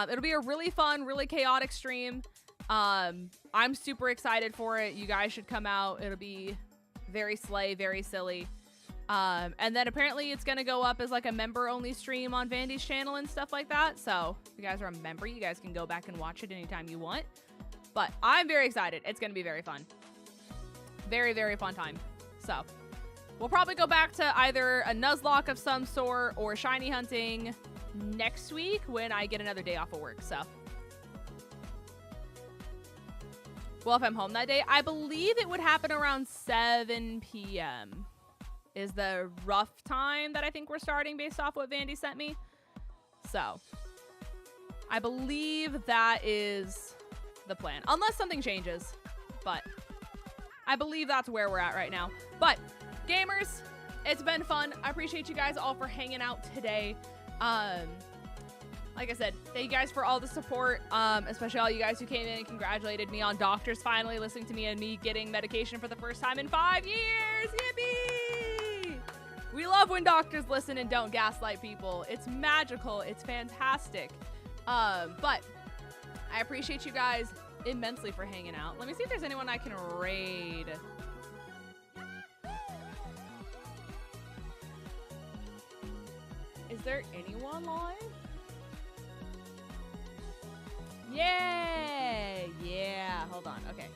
it'll be a really fun, really chaotic stream. I'm super excited for it. You guys should come out. It'll be very slay, very silly. And then apparently it's going to go up as like a member-only stream on Vandy's channel and stuff like that. So if you guys are a member, you guys can go back and watch it anytime you want. But I'm very excited. It's going to be very fun. Very, very fun time. So we'll probably go back to either a Nuzlocke of some sort or shiny hunting next week when I get another day off of work. So, well, if I'm home that day, I believe it would happen around 7 p.m. is the rough time that I think we're starting based off what Vandy sent me. So I believe that is the plan, unless something changes, but I believe that's where we're at right now. But gamers, it's been fun. I appreciate you guys all for hanging out today. Like I said, thank you guys for all the support, especially all you guys who came in and congratulated me on doctors finally listening to me and me getting medication for the first time in 5 years. Yippee! We love when doctors listen and don't gaslight people. It's magical. It's fantastic. But I appreciate you guys immensely for hanging out. Let me see if there's anyone I can raid. Is there anyone live? Yeah, hold on, okay.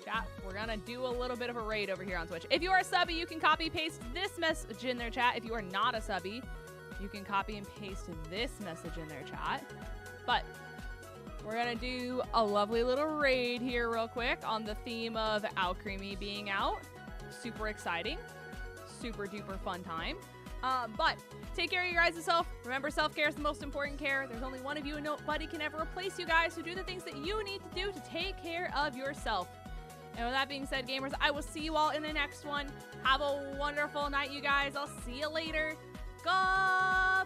Chat, we're gonna do a little bit of a raid over here on Twitch. If you are a subby, you can copy paste this message in their chat. If you are not a subby, you can copy and paste this message in their chat. But we're gonna do a lovely little raid here real quick on the theme of 𝚑𝚑𝚗𝚑 being out. Super exciting, super duper fun time. But take care of your guys' self. Remember, self-care is the most important care. There's only one of you and nobody can ever replace you guys, so do the things that you need to do to take care of yourself. And with that being said, gamers, I will see you all in the next one. Have a wonderful night, you guys. I'll see you later. Goodbye.